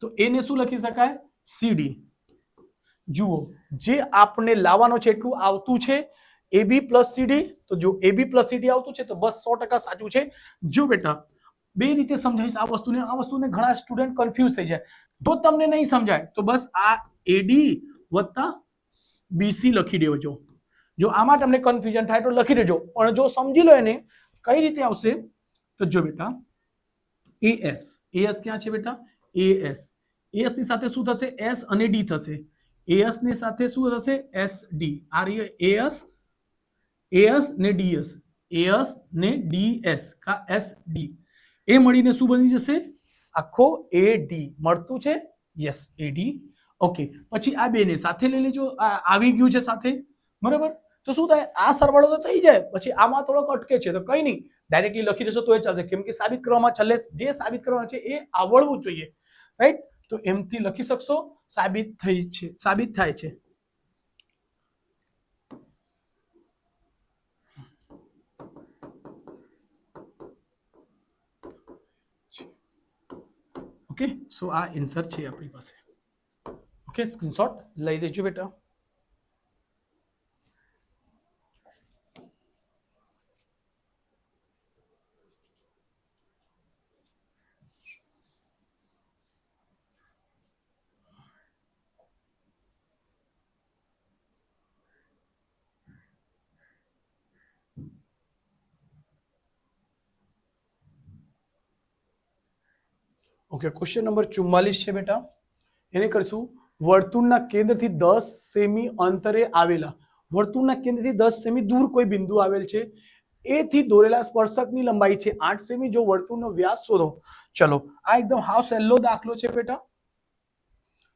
તો એને શું લખી શકાય સીડી જુઓ જે આપણે લાવવાનો છે એટલું આવતું છે એબી પ્લસ સીડી તો જો એબી પ્લસ સીડી આવતું છે તો બસ 100% સાચું છે જો બેટા બે રીતે સમજાવીશ આ વસ્તુને ઘણા સ્ટુડન્ટ કન્ફ્યુઝ થઈ જાય જો તમને નહીં સમજાય તો બસ આ એડી વત્તા બીસી લખી દેજો જો આમાં તમને કન્ફ્યુઝન થાય તો લખી દેજો પણ જો સમજી લો એને કઈ રીતે આવશે તો જો બેટા એસ ક્યાં છે બેટા એસ ની સાથે શું થશે એસ અને ડી થશે એસ ની સાથે શું થશે એસ ડી આ એસ ને ડીએસ કા એસ ડી એ મળીને શું બની જશે આખો એડી મળતું છે યસ એડી ઓકે પછી આ બે ને સાથે લઈ લેજો આવી ગયું છે સાથે બરાબર તો શું થાય આ સરવાળો તો થઈ જાય પછી આમાં થોડોક અટકે છે તો કઈ નહીં ડાયરેક્ટલી લખી દેશો તો એ ચાલશે કેમ કે સાબિત કરવામાં છેલ્લે જે સાબિત કરવાનું છે એ આવડવું જોઈએ રાઈટ તો એમથી લખી શકશો સાબિત થાય છે ઓકે સો આ આન્સર છે આપણી પાસે ઓકે સ્ક્રીનશોટ લઈ લેજો બેટા ઓકે ક્વેશ્ચન નંબર 44 છે બેટા એને કરશું વર્તુળના કેન્દ્રથી 10 સેમી અંતરે આવેલા વર્તુળના કેન્દ્રથી 10 સેમી દૂર કોઈ બિંદુ આવેલ છે એ થી દોરેલા સ્પર્શકની લંબાઈ છે 8 સેમી જો વર્તુળનો વ્યાસ શોધો ચલો આ એકદમ હાવ સહેલો દાખલો છે બેટા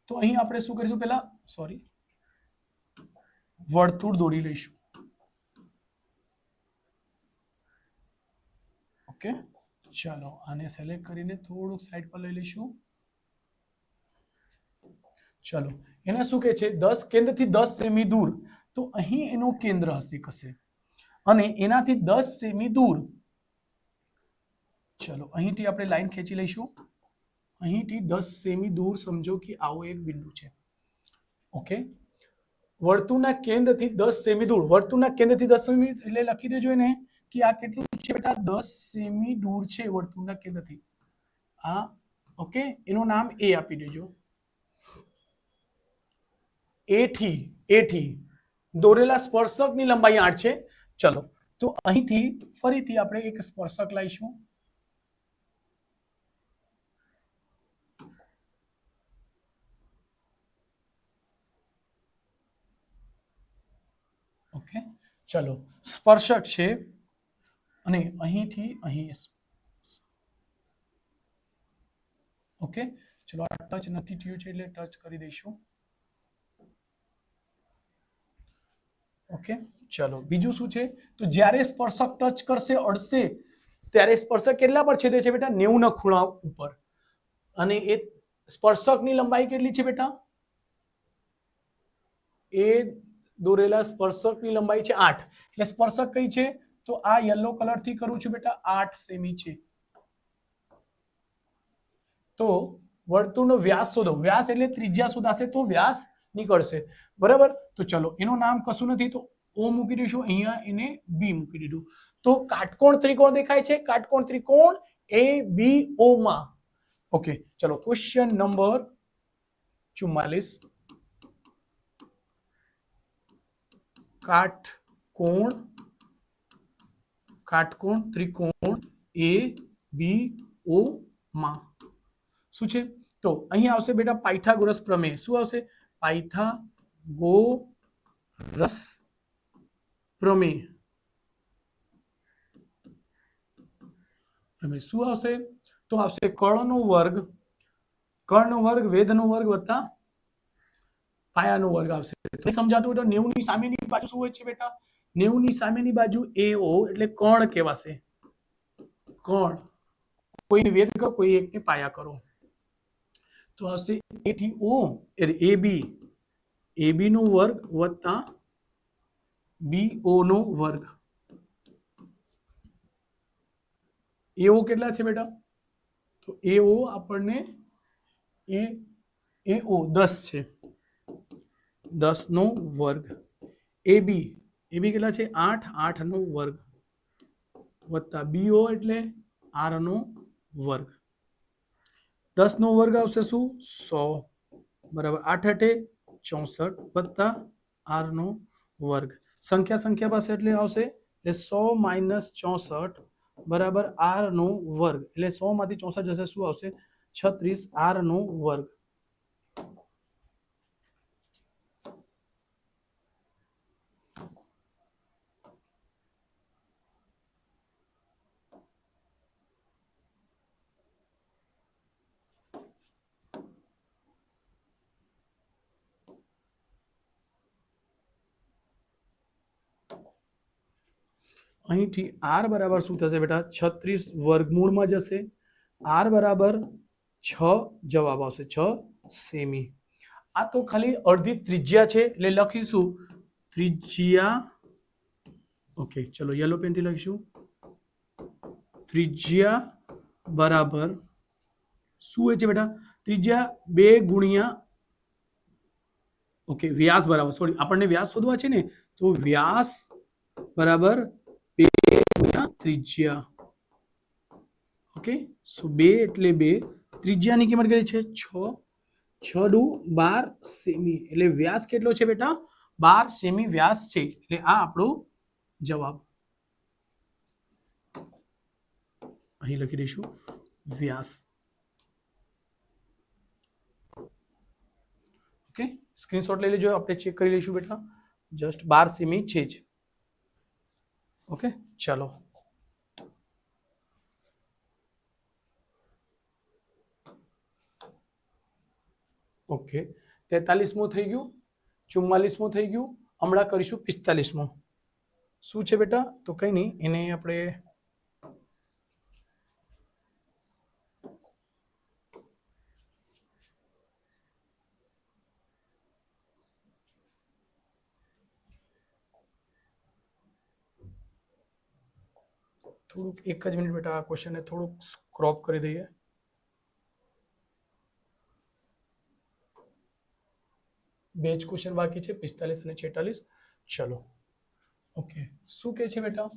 તો અહીં આપણે શું કરીશું પહેલા વર્તુળ દોરી લઈશું ઓકે ચાલો આને સિલેક્ટ કરીને થોડુંક સાઈડ પર લઈ લઈશું ચલો એને શું કહે છે 10 કેન્દ્રથી 10 સેમી દૂર તો અહીં એનું કેન્દ્ર હશે કશે અને એનાથી 10 સેમી દૂર ચલો અહીંથી આપણે લાઈન ખેંચી લઈશું અહીંથી 10 સેમી દૂર સમજો કે આવો એક બિંદુ છે ઓકે વર્તુળના કેન્દ્રથી 10 સેમી દૂર વર્તુળના કેન્દ્રથી 10 સેમી એટલે લખી દેજો એને કે આ કેટલું છે બેટા 10 સેમી દૂર છે વર્તુળના કેન્દ્રથી આ ઓકે એનું નામ એ આપી દેજો એ થી દોરેલા સ્પર્શકની લંબાઈ 8 છે ચલો તો અહીંથી ફરીથી આપણે એક સ્પર્શક લાવીશું ચલો સ્પર્શક છે અને અહીંથી અહીં ઓકે ચલો આ ટચ નથી થયું છે એટલે ટચ કરી દઈશું ઓકે ચલો બીજું શું છે તો જ્યારે સ્પર્શક ટચ કરશે અડશે ત્યારે સ્પર્શક કેટલા પર છેદે છે બેટા 90 ના ખૂણા ઉપર અને એ સ્પર્શકની લંબાઈ કેટલી છે બેટા એ દોરેલા સ્પર્શકની લંબાઈ છે 8 એટલે સ્પર્શક કઈ છે તો આ યલો કલર થી કરું છું બેટા 8 સેમી છે તો વર્તુળનો વ્યાસ શોધો વ્યાસ એટલે ત્રિજ્યા શોધાશે તો વ્યાસ નીકળશે બરાબર તો ચલો એનું નામ કશું નથી તો ઓ મૂકી દઈશું અહીંયા એને બી મૂકી દીધું તો કાટકોણ ત્રિકોણ દેખાય છે કાટકોણ ત્રિકોણ એ બી ઓ માં ઓકે ચલો ક્વેશ્ચન નંબર 44 કાટકોણ ત્રિકોણ એ બી ઓ માં શું છે તો અહીંયા આવશે બેટા પાયથાગોરસ પ્રમેય શું આવશે પાયથાગોરસ પ્રમેય શું આવશે તો આવશે કર્ણનો વર્ગ વેધનો વર્ગ વત્તા પાયાનો વર્ગ આવશે તો સમજાતું હોય તો 90 ની સામેની બાજુ શું હોય છે બેટા 90 ની સામેની બાજુ AO એટલે કર્ણ કહેવાશે કર્ણ કોઈને વેધ કરો કોઈ એકને પાયા કરો તો આવશે A થી O એટલે AB નો વર્ગ વત્તા BO નો વર્ગ AO કેટલા છે બેટા તો AO આપણને AO 10 છે 10 નો વર્ગ AB કેટલા છે 8 નો વર્ગ વત્તા BO એટલે R નો વર્ગ 10 નો વર્ગ આવશે શું 100 બરાબર 8 8 64 વત્તા R નો વર્ગ સંખ્યા પાસે એટલે આવશે એટલે 100 - 64 બરાબર R નો વર્ગ એટલે 100 માંથી 64 જશે શું આવશે 36 R નો વર્ગ અહીંથી R બરાબર શું થશે બેટા 36 વર્ગમૂળમાં જશે R બરાબર 6 જવાબ આવશે 6 સેમી આ તો ખાલી અડધી ત્રિજ્યા છે એટલે લખીશું ત્રિજ્યા ઓકે ચલો યલો પેન થી લખીશું ત્રિજ્યા બરાબર શું હોય છે બેટા ત્રિજ્યા 2 ગુણ્યા ઓકે વ્યાસ બરાબર સોરી આપણને વ્યાસ શોધવા છે ને તો વ્યાસ બરાબર 2 ગુણ્યા ત્રિજ્યા ઓકે સો 2 એટલે 2 ત્રિજ્યાની કિંમત કેટલી છે 6 6 દુ 12 સેમી એટલે વ્યાસ કેટલો છે બેટા 12 સેમી વ્યાસ છે એટલે આ આપણો જવાબ અહીં લખી દઈશું વ્યાસ ઓકે સ્ક્રીનશોટ લઈ લેજો આપણે ચેક કરી લઈશું બેટા જસ્ટ 12 સેમી છે જ ઓકે ચલો ઓકે 43મો થઈ ગયું 44મો થઈ ગયું હમણાં કરીશું 45મો શું છે બેટા તો કઈ નહીં એને આપણે થોડુંક એક જ મિનિટ બેટા આ ક્વેશ્ચનને થોડુંક ક્રોપ કરી દઈએ બે જ ક્વેશ્ચન બાકી છે 45 અને 46 ચલો ઓકે શું કહે છે બેટા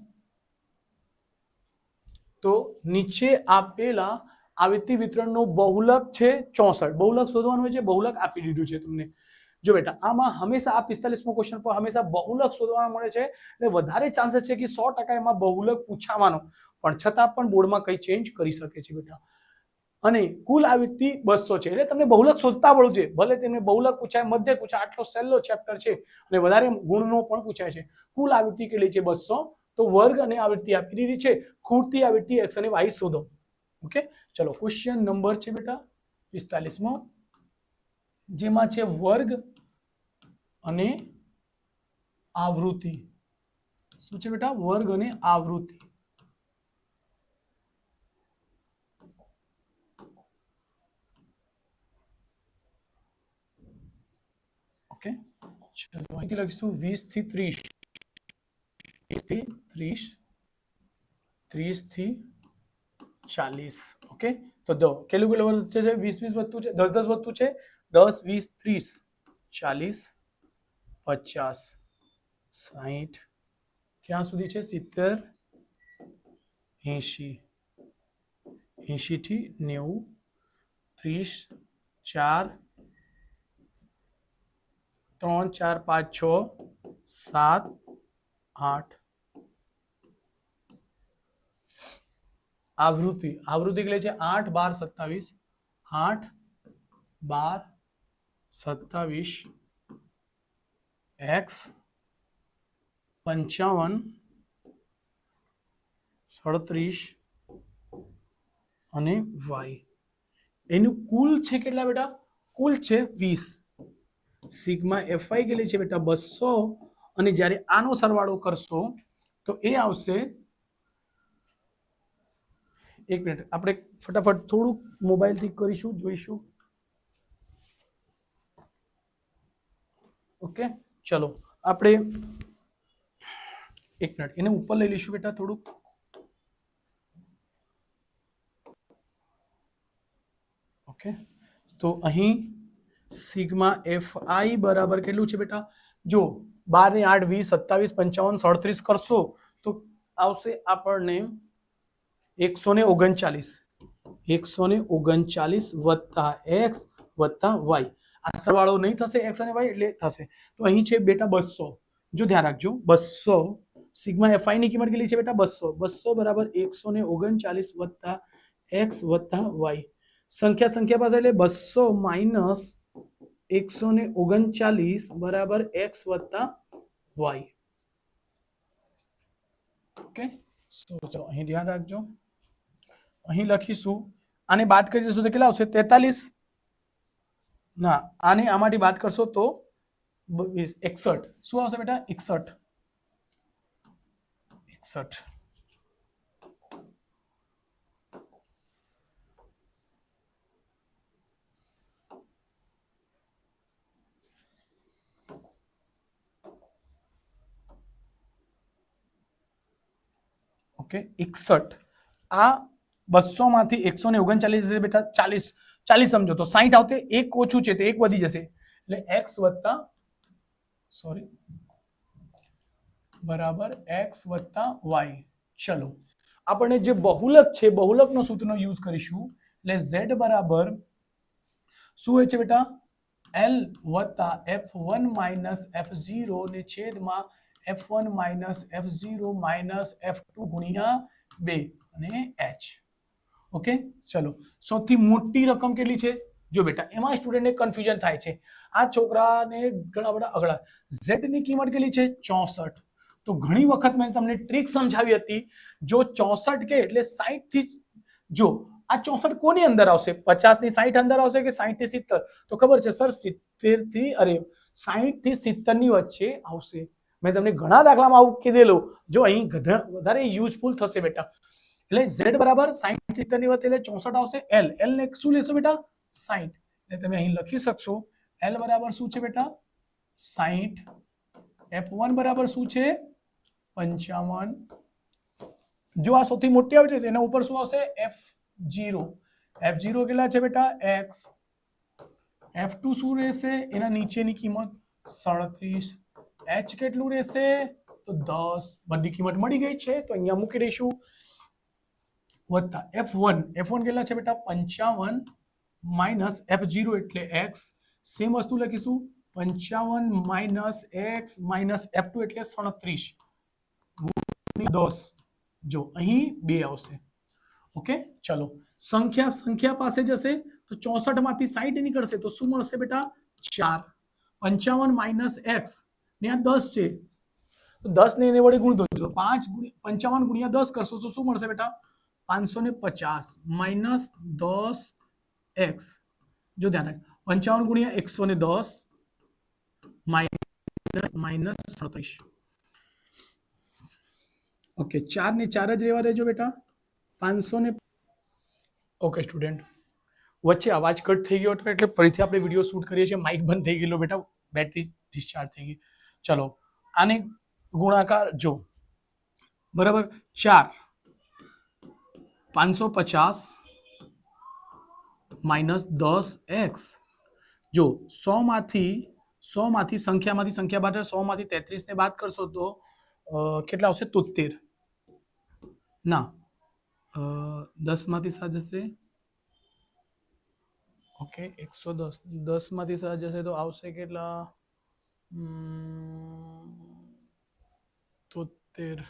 તો નીચે આપેલા આવૃત્તિ વિતરણનો બહુલક છે 64 બહુલક શોધવાનું હોય છે બહુલક આપી દીધું છે તમને જો બેટા આમાં હંમેશા આ 45મો ક્વેશ્ચન પર હંમેશા બહુલક શોધવા મળે છે એટલે વધારે ચાન્સીસ છે કે 100% એમાં બહુલક પૂછાવાનો પણ છતાં પણ બોર્ડમાં કઈ ચેન્જ કરી શકે છે બેટા અને કુલ આવૃત્તિ 200 છે. એટલે તમને બહુલક શોધતા આવડવું જોઈએ. ભલે તમને બહુલક પૂછાય, મધ્ય પૂછાય, આટલો સહેલો ચેપ્ટર છે અને વધારે ગુણનો પણ પૂછાય છે. કુલ આવૃત્તિ કેટલી છે? 200. તો વર્ગ અને આવૃત્તિ આપી દીધી છે. ખૂટતી આવૃત્તિ x અને y શોધો. ઓકે, ચલો ક્વેશ્ચન નંબર છે બેટા 45મો, જેમાં છે વર્ગ અને આવૃત્તિ. શું છે બેટા? વર્ગ અને આવૃત્તિ. ઓકે, ચલો અહીંથી લખીશું 20 થી 30, 30, 30 થી 40. ઓકે, તો દો કેટલું કેટલું વધતું છે? 20 વધતું છે, 10 વધતું છે, 10 20 30 40 50 60, ક્યાં સુધી છે? 70 80, 80 થી 90, 30 4 3 4 5 6 7 8. આવૃત્તિ કેટલી છે? 8 12 27, 8 12 27 x 55 37 અને y. એનું કુલ છે કેટલા બેટા? કુલ છે 20. સિગ્મા fy કેટલી છે બેટા? 200. અને જ્યારે આનો સરવાળો કરશો તો એ આવશે, એક મિનિટ આપણે ફટાફટ થોડુંક મોબાઈલથી કરીશું, જોઈશું. ઓકે, ચલો આપણે એક મિનિટ એને ઉપર લઈ લઈશું બેટા થોડુંક. ઓકે, તો અહીં સિગ્મા fi બરાબર કેટલું છે બેટા? જો 12 ને 8 20 27 55 37 કરશો તો આવશે આપણને 139. 139 વત્તા x વત્તા y. આ સરવાળો નહીં થશે x અને y, એટલે થશે. તો અહીં છે બેટા 200. જો ધ્યાન રાખજો, 200 સિગ્મા fi ની કિંમત કેટલી છે બેટા? 200. 200 બરાબર 139 વત્તા x વત્તા y. સંખ્યા પાસે એટલે 200 માઇનસ 139 બરાબર x વત્તા y. ઓકે, ચલો અહીં ધ્યાન રાખજો. અહીં લખીશું, આને બાદ કરી દઈશું તો કેટલા આવશે? 43. ના, આને આમાંથી બાદ કરશો તો 61. શું આવશે બેટા? 61. 61. ઓકે, 61. આ 200 માંથી 139 બેટા 40 સમજો તો 60 આવતે. એક ઓછું છે તો એક વધી જશે, એટલે x વત્તા બરાબર x વત્તા y. ચલો આપણે જે બહુલક છે, બહુલકનો સૂત્રનો યુઝ કરીશું. એટલે z બરાબર શું હોય છે બેટા? l વત્તા f1 માઇનસ f0 ને છેદમાં f1 minus f0 minus f2 ગુણ્યા 2 અને h. ઓકે, ચલો સૌથી મોટી રકમ કેટલી છે? જો બેટા એમાં સ્ટુડન્ટને કન્ફ્યુઝન થાય છે, આ છોકરાને ઘણા બધા અગળા. z ની કિંમત કેટલી છે? 64. તો ઘણી વખત મેં તમને ટ્રીક સમજાવી હતી. જો 64 કે એટલે 60 થી, જો આ 64 કોની અંદર આવશે? 50 થી 60 અંદર આવશે કે 60 થી 70? તો ખબર છે સર 70 થી 60 થી 70 ની વચ્ચે આવશે. મેં તમને ઘણા દાખલામાં આવું કીધેલું. જો અહીં વધારે યુઝફુલ થશે બેટા. એટલે z બરાબર 60 થી 70 ની વચ્ચે, એટલે 64 આવશે. l ને શું લેશો બેટા? 60. એટલે તમે અહીં લખી શકશો l બરાબર શું છે બેટા? 60. f1 બરાબર શું છે? 55. જો આ સૌથી મોટી આવી છે એના ઉપર શું આવશે? f0. f0 કેટલા છે બેટા? x. f2 શું રહેશે? એના નીચેની કિંમત 37. h કેટલું રહેશે? તો 10. બધી કિંમત મળી ગઈ છે તો અહીંયા મૂકી દઈશું. વત્તા f1 કેટલા છે બેટા? 55 માઇનસ f0 એટલે x. સેમ વસ્તુ લખીશું, 55 માઇનસ x માઇનસ f2 એટલે 37 10. જો અહીં 2 આવશે. ઓકે, ચલો સંખ્યા સંખ્યા પાસે જશે તો 64 માંથી 60 નીકળશે તો શું મળશે બેટા? 4. 55 માઇનસ x ને આ 10 છે તો 10 ને એને વડે ગુણ દો તો 55 ગુણ્યા 10 કરશો તો શું મળશે બેટા? 550 માઇનસ 10 x. જો ધ્યાન રાખ, 55 ગુણ્યા 110 માઇનસ 37. ઓકે, 4 ને 4 જ રહેવા દેજો બેટા. 500 ને ઓકે સ્ટુડન્ટ, વચ્ચે અવાજ કટ થઈ ગયો હતો એટલે ફરીથી આપણે વિડીયો શૂટ કરીએ છીએ. માઇક બંધ થઈ ગયેલો બેટા, બેટરી ડિસ્ચાર્જ થઈ ગઈ. ચલો આને ગુણાકાર જો, બરાબર. 4 550 માઇનસ 10x. જો 100 માંથી સંખ્યા બાદ 100 માંથી 33 ને બાદ કરશો તો કેટલા આવશે? 73. ના, 10 માંથી 7 જશે. ઓકે, 110 10 માંથી 7 જશે તો આવશે કેટલા? 73.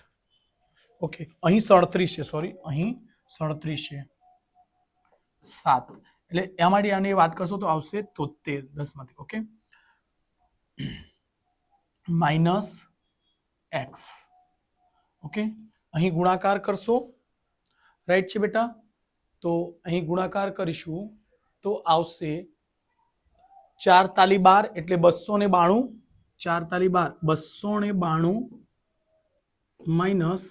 ઓકે, અહીં 37 છે, સોરી, અહીં 37 છે. 7 એટલે એમાંથી આની વાત કરશો તો આવશે 73 10 માંથી. Okay, minus x. ઓકે, અહીં ગુણાકાર કરશો, રાઈટ છે બેટા? તો અહીં ગુણાકાર કરીશું તો આવશે 4 તાલી 12 એટલે 292. 4 તાલી 12 292 માઇનસ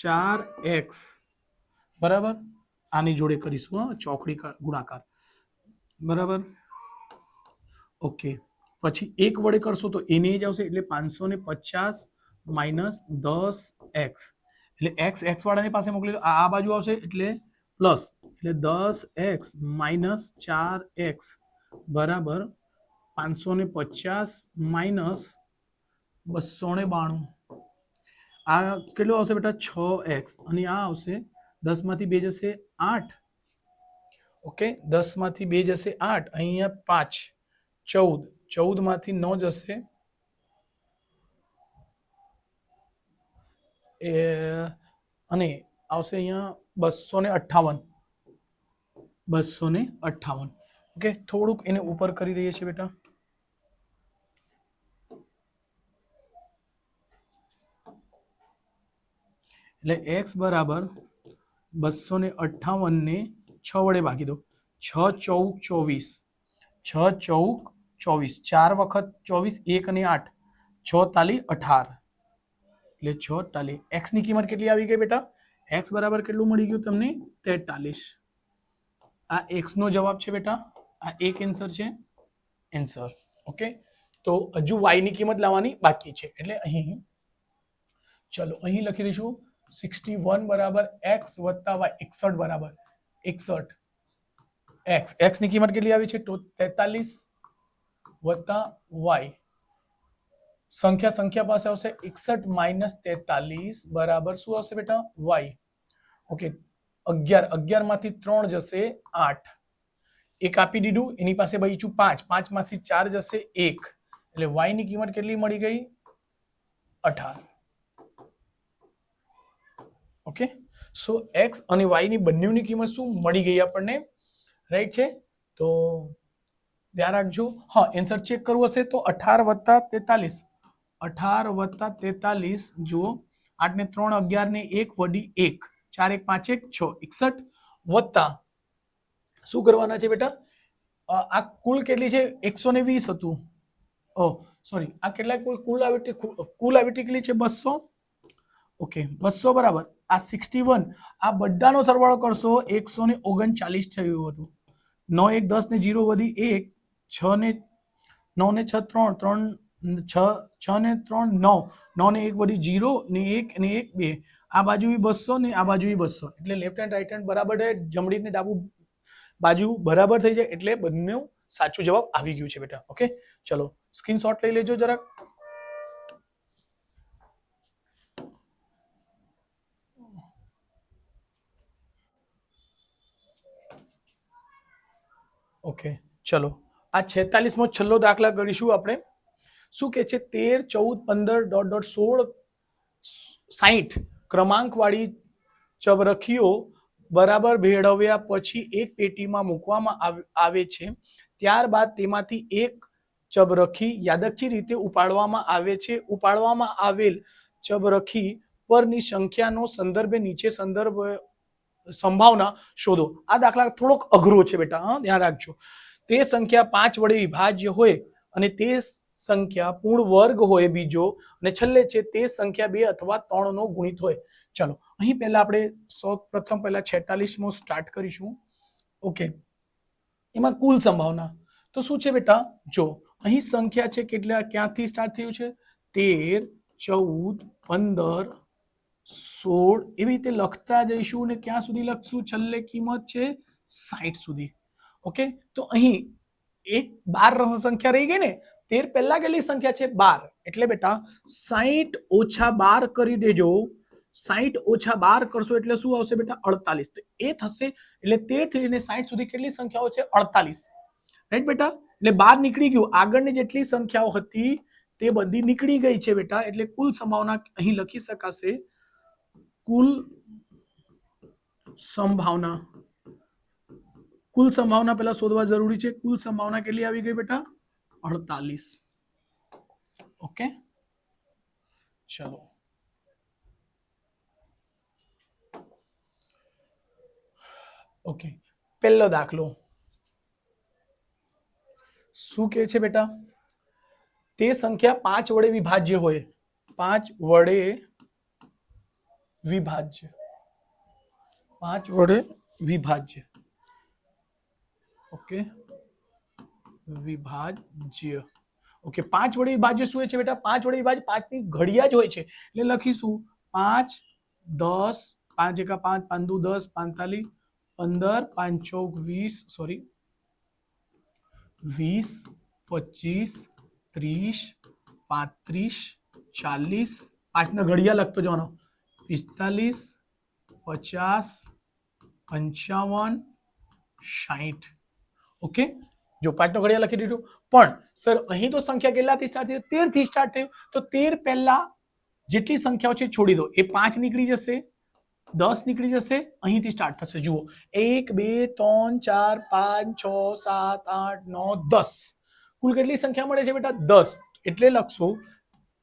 4x, બરાબર. આની જોડે કરીશું ચોકડી ગુણાકાર, બરાબર. ઓકે, પછી 1 વડે કરશો તો એને જ આવશે એટલે 550 માઇનસ 10x એટલે x વાળાની પાસે મોકલી દો. આ બાજુ આવશે એટલે પ્લસ, એટલે 10x માઇનસ 4x બરાબર 550 માઇનસ 292. આ કેટલું આવશે બેટા? 6x. અને આ આવશે 10 માંથી 2 જશે 8. ઓકે, 10 માંથી 2 જશે 8. અહીંયા 5 14 14 માંથી 9 જશે અને આવશે અહીંયા 258. 258. ઓકે, થોડુંક એને ઉપર કરી દઈએ છીએ બેટા. એટલે x બરાબર 258 ને 6 વડે ભાગી દો. 6 ચૌક 24, 6 ચૌક 24, 4 વખત 24, 1 અને 8, 6 તાલી 18 એટલે 6 તાલી. x ની કિંમત કેટલી આવી ગઈ બેટા? x બરાબર કેટલું મળી ગયું તમને? 43. આ x નો જવાબ છે બેટા. આ એક આન્સર છે, આન્સર. ઓકે, તો હજુ y ની કિંમત લાવવાની બાકી છે એટલે અહીં ચલો અહીં લખી દઈશું 61 બરાબર x વત્તા y. 61 બરાબર 61 x ની કિંમત કેટલી આવી છે? તો 43 વત્તા y. સંખ્યા પાસે આવશે 61 માઇનસ 43 બરાબર શું આવશે બેટા? y. ઓકે, 11 માંથી 3 જશે 8. એક આપી દીધું, એની પાસે બચ્યું 5. 5 માંથી 4 જશે 1 એટલે y ની કિંમત કેટલી મળી ગઈ? 18. ઓકે, સો x અને y ની બંનેની કિંમત શું મળી ગઈ આપણને? રાઈટ છે? તો ધ્યાન રાખજો. હા, આન્સર ચેક કરવું હશે તો 18 વત્તા 43. 18 વત્તા 43 જુઓ, 8 ને 3 11 ને 1 વડી 1, 4 1 5 1 6 61 વત્તા શું કરવાના છે બેટા? આ કુલ કેટલી છે? 120 હતું. ઓ સોરી, આ કેટલા કુલ આવી કેટલી છે? 200. ઓકે, 200 બરાબર આ 61. આ બધાનો સરવાળો કરશો 139 થયું હતું. 9 1 10 ને 0 વધી 1, 6 ને 9 ને 6 3 3 6 ને 3 9 9 ને 1 વધી 0 ને 1 ને 1 2. આ બાજુ બી 200 ને આ બાજુ બી 200 એટલે લેફ્ટ હેન્ડ રાઈટ હેન્ડ બરાબર છે. જમણી ને ડાબુ બાજુ બરાબર થઈ જાય એટલે બંને સાચું જવાબ આવી ગયું છે બેટા. ઓકે, ચલો સ્ક્રીનશોટ લઈ લેજો જરાક. ઓકે, ચલો આ 46મો છેલ્લો દાખલા કરીશું આપણે. શું કે છે? 13 14 15 .16 60 ક્રમાંક વાળી ચબરખીઓ બરાબર ભેળવ્યા પછી એક પેટીમાં મૂકવામાં આવે છે, ત્યારબાદ તેમાંથી એક ચબરખી યાદચ્છિક રીતે ઉપાડવામાં આવે છે. ઉપાડવામાં આવેલ ચબરખી પરની સંખ્યાનો સંદર્ભે નીચે સંભાવના શોધો. આ દાખલા થોડોક અઘરો છે બેટા, હા ધ્યાન રાખજો. તે સંખ્યા 5 વડે વિભાજ્ય હોય અને તે સંખ્યા પૂર્ણ વર્ગ હોય બીજો, અને છેલ્લે છે તે સંખ્યા 2 અથવા 3 નો ગુણિત હોય. ચલો અહીં પહેલા આપણે સૌપ્રથમ પહેલા 46 મો સ્ટાર્ટ કરીશું. ઓકે, એમાં કુલ સંભાવના તો શું છે બેટા? જો અહીં સંખ્યા છે કેટલા, ક્યાંથી સ્ટાર્ટ થયું છે? 13, 14, 15, 16 એવી રીતે લખતા જઈશું અને ક્યાં સુધી લખશું? છેલ્લે કિંમત છે 60 સુધી. ઓકે, તો અહીં એક 12 સંખ્યા રહી ગઈ ને. 13 પહેલા કેટલી સંખ્યા છે? 12. એટલે બેટા 60 ઓછા 12 કરી દેજો. 60 ઓછા 12 કરશો એટલે શું આવશે બેટા? 48. તો એ થશે. એટલે 13 થી લઈને 60 સુધી કેટલી સંખ્યાઓ છે? 48. રાઈટ બેટા? એટલે 12 નીકળી ગયું. આગળની જેટલી સંખ્યાઓ હતી તે બધી નીકળી ગઈ છે બેટા. એટલે કુલ સંભાવના અહીં લખી શકાશે. કુલ સંભાવના, કુલ સંભાવના પહેલા શોધવા જરૂરી છે. કુલ સંભાવના કેટલી આવી ગઈ બેટા? 48. ઓકે, ચલો ઓકે, પહેલો દાખલો શું કહે છે બેટા? તે સંખ્યા 5 વડે વિભાજ્ય હોય. 5 વડે વિભાજ્ય, 5 વડે વિભાજ્ય. ઓકે, વિભાજ્ય. ઓકે, 5 વડે વિભાજ્ય શું છે બેટા? 5 વડે વિભાજ્ય 5 ની ઘડિયા જ હોય છે. એટલે લખીશું 5, 10, 5 એકા 5, 5 દુ 10, 45, 15, 5 ચોક 20, સોરી 20, 25, 30, 35, 40, 5 ના ઘડિયા લખતો જવાનો. 45, 50, 55, 60. ઓકે, જો 5 નો ઘડિયા લખી દીધું. પણ સર અહીં તો સંખ્યા કેટલાથી સ્ટાર્ટ થયું? 13 થી સ્ટાર્ટ થયું. તો 13 પહેલા જેટલી સંખ્યાઓ છે છોડી દો. એ 5 નીકળી જશે, 10 નીકળી જશે, અહીંથી સ્ટાર્ટ થશે. જુઓ 1, 2, 3, 4, 5, 6, 7, 8, 9, 10. કુલ કેટલી સંખ્યા મળે છે બેટા? 10. એટલે લખશો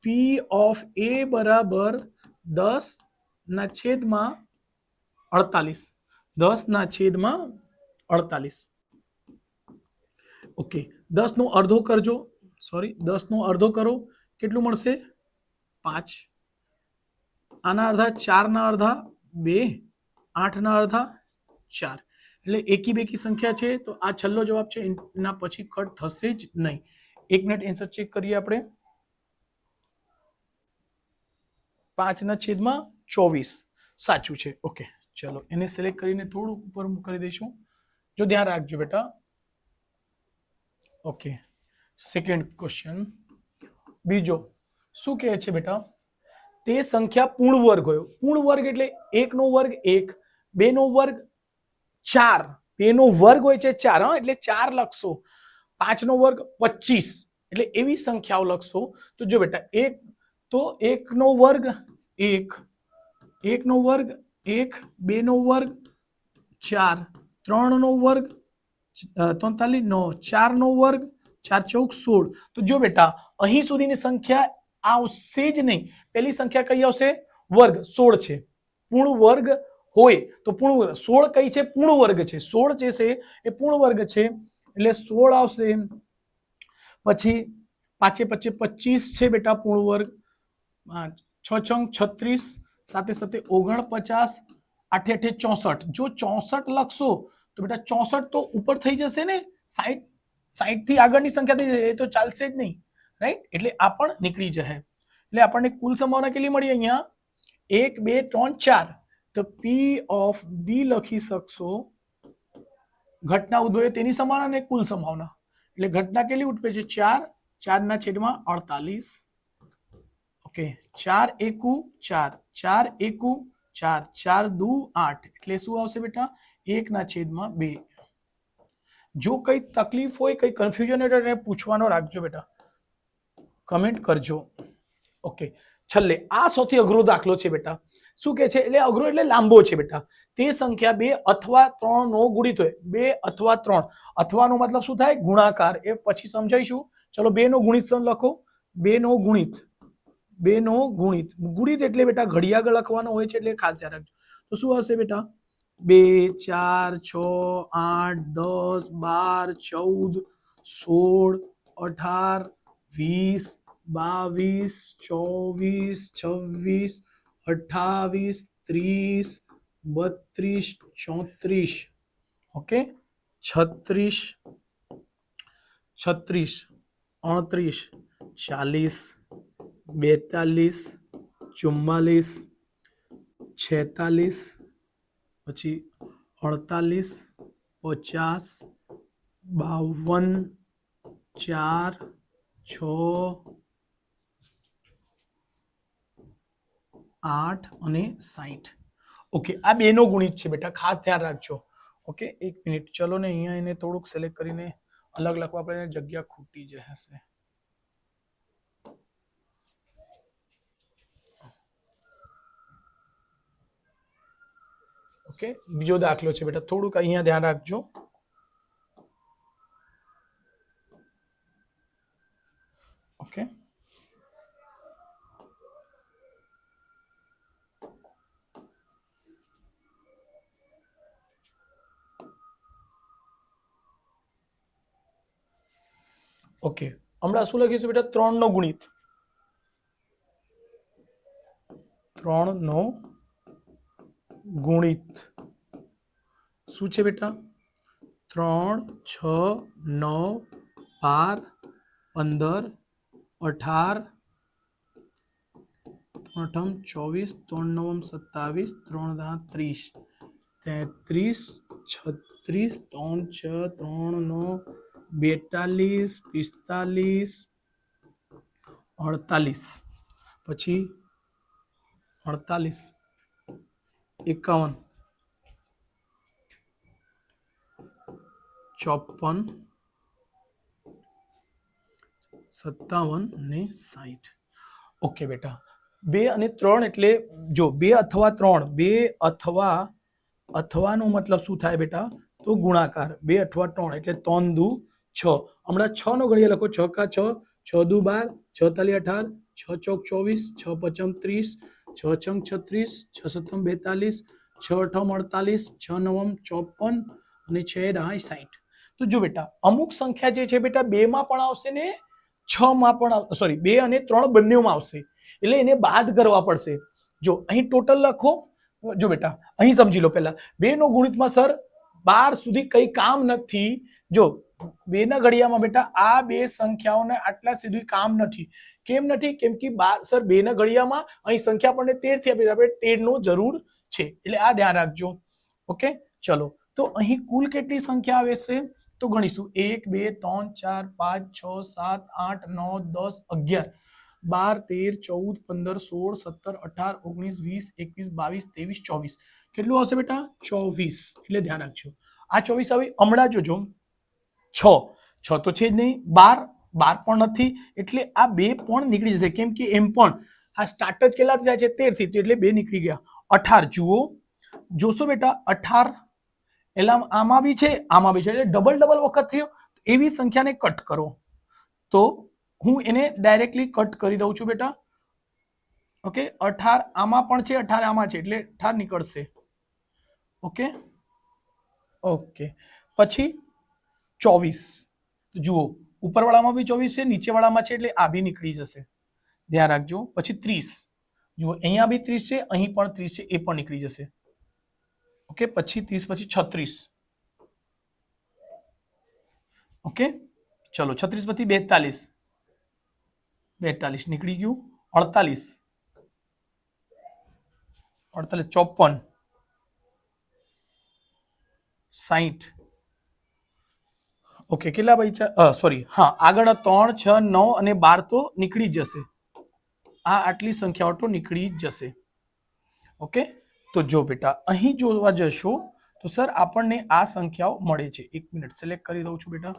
P ઓફ A બરાબર 10 ના છેદમાં 48. 10 ના છેદમાં 48. ઓકે, 10 નો અડધો કરજો. સોરી, 10 નો અડધો કરો. કેટલું મળશે? 5. આના અડધા 4 ના અડધા 2, 8 ના અડધા 4. એટલે એકી બેકી સંખ્યા છે. તો આ છેલ્લો જવાબ છે, એના પછી કટ થશે જ નહીં. 1 મિનિટ આન્સર ચેક કરીએ આપણે. 5 ના છેદમાં 24 સાચું છે. ઓકે, ચલો એને સિલેક્ટ કરીને થોડું ઉપર કરી દઈશું. જો ધ્યાન રાખજો બેટા. ઓકે, સેકન્ડ ક્વેશ્ચન બીજો શું કહે છે બેટા? તે સંખ્યા પૂર્ણ વર્ગ હોય. પૂર્ણ વર્ગ એટલે 1 નો વર્ગ 1, 2 નો વર્ગ 4, 2 નો વર્ગ હોય છે 4, હા એટલે 4 લખશો. 5 નો વર્ગ 25, એટલે એવી સંખ્યાઓ લખશો. તો જો બેટા 1 તો 1 નો વર્ગ 1, 1 નો વર્ગ 1, 2 નો વર્ગ 4, 3 નો વર્ગ 43, 4 નો વર્ગ 4 ચોક 16. તો જો બેટા અહીં સુધીની સંખ્યા આવશે જ નહીં. પહેલી સંખ્યા કઈ આવશે? વર્ગ 16 છે. પૂર્ણ વર્ગ હોય તો પૂર્ણ વર્ગ 16 કઈ છે? પૂર્ણ વર્ગ છે. 16 જે છે એ પૂર્ણ વર્ગ છે એટલે 16 આવશે. પછી 5 25 25 છે બેટા પૂર્ણ વર્ગ. 6 છંગ 36, સાથે સાથે 49, 8 8 64. જો 64 લખશો તો બેટા 64 તો ઉપર થઈ જશે ને. 60 થી આગળની સંખ્યા થઈ જશે, એ તો ચાલશે જ નહીં. રાઈટ? એટલે આ પણ નીકળી જશે. એટલે આપણને કુલ સંભાવના કેટલી મળી અહીંયા? 1, 2, 3, 4. તો P ઓફ B લખી શકશો. ઘટના ઉદ્ભવે તેની સંભાવના અને કુલ સંભાવના. એટલે ઘટના કેટલી ઉઠે છે? 4, 4 ના છેદમાં 48. ઓકે, 4 એકુ 4, 4 એકુ 4, 4 દુ 8. એટલે શું આવશે બેટા? 1 ના છેદમાં 2. જો કઈ તકલીફ હોય, કઈ કન્ફ્યુઝન હોય તો પૂછવાનો રાખજો બેટા, કમેન્ટ કરજો. ઓકે, છેલ્લે આ સૌથી અઘરો દાખલો છે બેટા. શું કે છે એટલે અઘરો એટલે લાંબો છે બેટા તે સંખ્યા 2 અથવા 3 નો ગુણિત હોય 2 અથવા 3 અથવાનો મતલબ શું થાય ગુણાકાર એ પછી સમજાઈશું ચલો 2 નો ગુણિત લખો 2 નો ગુણિત 2 નો ગુણિત ગુણિત એટલે બેટા ઘડિયાળ લખવાનો હોય છે એટલે ખાસ ધ્યાન રાખજો તો શું હશે બેટા 2 4 6 8 10 12 14 16 18 20 22 24 28 30 32 34 ઓકે 36 36 38 40 42 44 46 પછી 48 50 52 4 6 8 અને 60 ઓકે આ બેનો ગુણિત છે બેટા ખાસ ધ્યાન રાખજો ઓકે એક મિનિટ ચલો ને અહીંયા એને થોડુંક સિલેક્ટ કરીને અલગ લખવા પડે જગ્યા ખૂટી જશે ઓકે બીજો દાખલો છે બેટા થોડુંક અહીંયા ધ્યાન રાખજો ઓકે ઓકે હમણાં શું લખીશું બેટા 3 નો ગુણિત 3 નો ગુણિત શું છે બેટા 3 6 9 12 15 18 8 24 3 9 27 3 10 30 33 36 3 6 3 9 42 45 48 પછી 48 51 54 57 અને 60 ઓકે બેટા 2 અને 3 એટલે જો 2 અથવા 3 2 અથવાનો મતલબ શું થાય બેટા તો ગુણાકાર 2 અથવા 3 એટલે 3 દુ 6 હમણાં 6 નો ઘડિયા લખો 6 કા 6 6 દુ 12 6 તાલી 18 6 ચોક 24 6 પચમ 30 6 છંગ 36 6 સત્તમ 42 6 અઠમ 48 6 નવમ 54 અને 6 દાય 60 તો જો બેટા અમુક સંખ્યા જે છે બેટા 2 માં પણ આવશે ને 6 માં પણ સોરી 2 અને 3 બંનેમાં આવશે એટલે એને બાદ કરવા પડશે જો અહીં ટોટલ લખો જો બેટા અહીં સમજી લો પહેલા 2 નો ગુણિતમાં સર 12 સુધી કઈ કામ નથી જો 2 ના ઘડિયામાં બેટા આ બે સંખ્યાઓને આટલા સુધી કામ નથી કેમ નથી કેમ કે સર 2 ના ઘડિયામાં અહીં સંખ્યા આપણને 13 થી આપી આપણે 13 નો જરૂર છે એટલે આ ધ્યાન રાખજો ઓકે ચલો તો અહીં કુલ કેટલી સંખ્યા આવે છે તો ગણીશું 1 2 3 4 5 6 7 8 9 10 11 12 13 14 15 16 17 18 19 20 21 22 23 24 કેટલું આવશે બેટા 24 એટલે ધ્યાન રાખજો આ 24 આવી હમણાં જોજો 6 તો છે જ નહીં 12 પણ નથી એટલે આ 2 પણ નીકળી જશે કેમ કે એમ પણ આ સ્ટાર્ટ જ કેટલા થાય છે 13 થી એટલે 2 નીકળી ગયા 18 જુઓ જોશો બેટા 18 એટલે આમાં બી છે એટલે ડબલ વખત થયો એવી સંખ્યાને કટ કરો તો હું એને ડાયરેક્ટલી કટ કરી દઉં છું બેટા ઓકે 18 આમાં પણ છે 18 આમાં છે એટલે 18 નીકળશે ઓકે ઓકે પછી 24 જુઓ ઉપરવાળામાં બી 24 છે નીચેવાળામાં છે એટલે આ બી નીકળી જશે ધ્યાન રાખજો પછી 30 જુઓ અહીંયા બી 30 છે અહીં પણ 30 છે એ પણ નીકળી જશે ઓકે પછી 30 પછી 36 ઓકે ચલો 36 પછી 42 નીકળી ગયું 48 54 60 ઓકે કેટલા ભાઈ સોરી હા આગળ 3 6 9 અને 12 તો નીકળી જ જશે આ આટલી સંખ્યાઓ તો નીકળી જ જશે ઓકે તો જો બેટા અહીં જોવા જશો તો સર આપણને આ સંખ્યાઓ મળે છે એક મિનિટ સિલેક્ટ કરી દઉં છું બેટા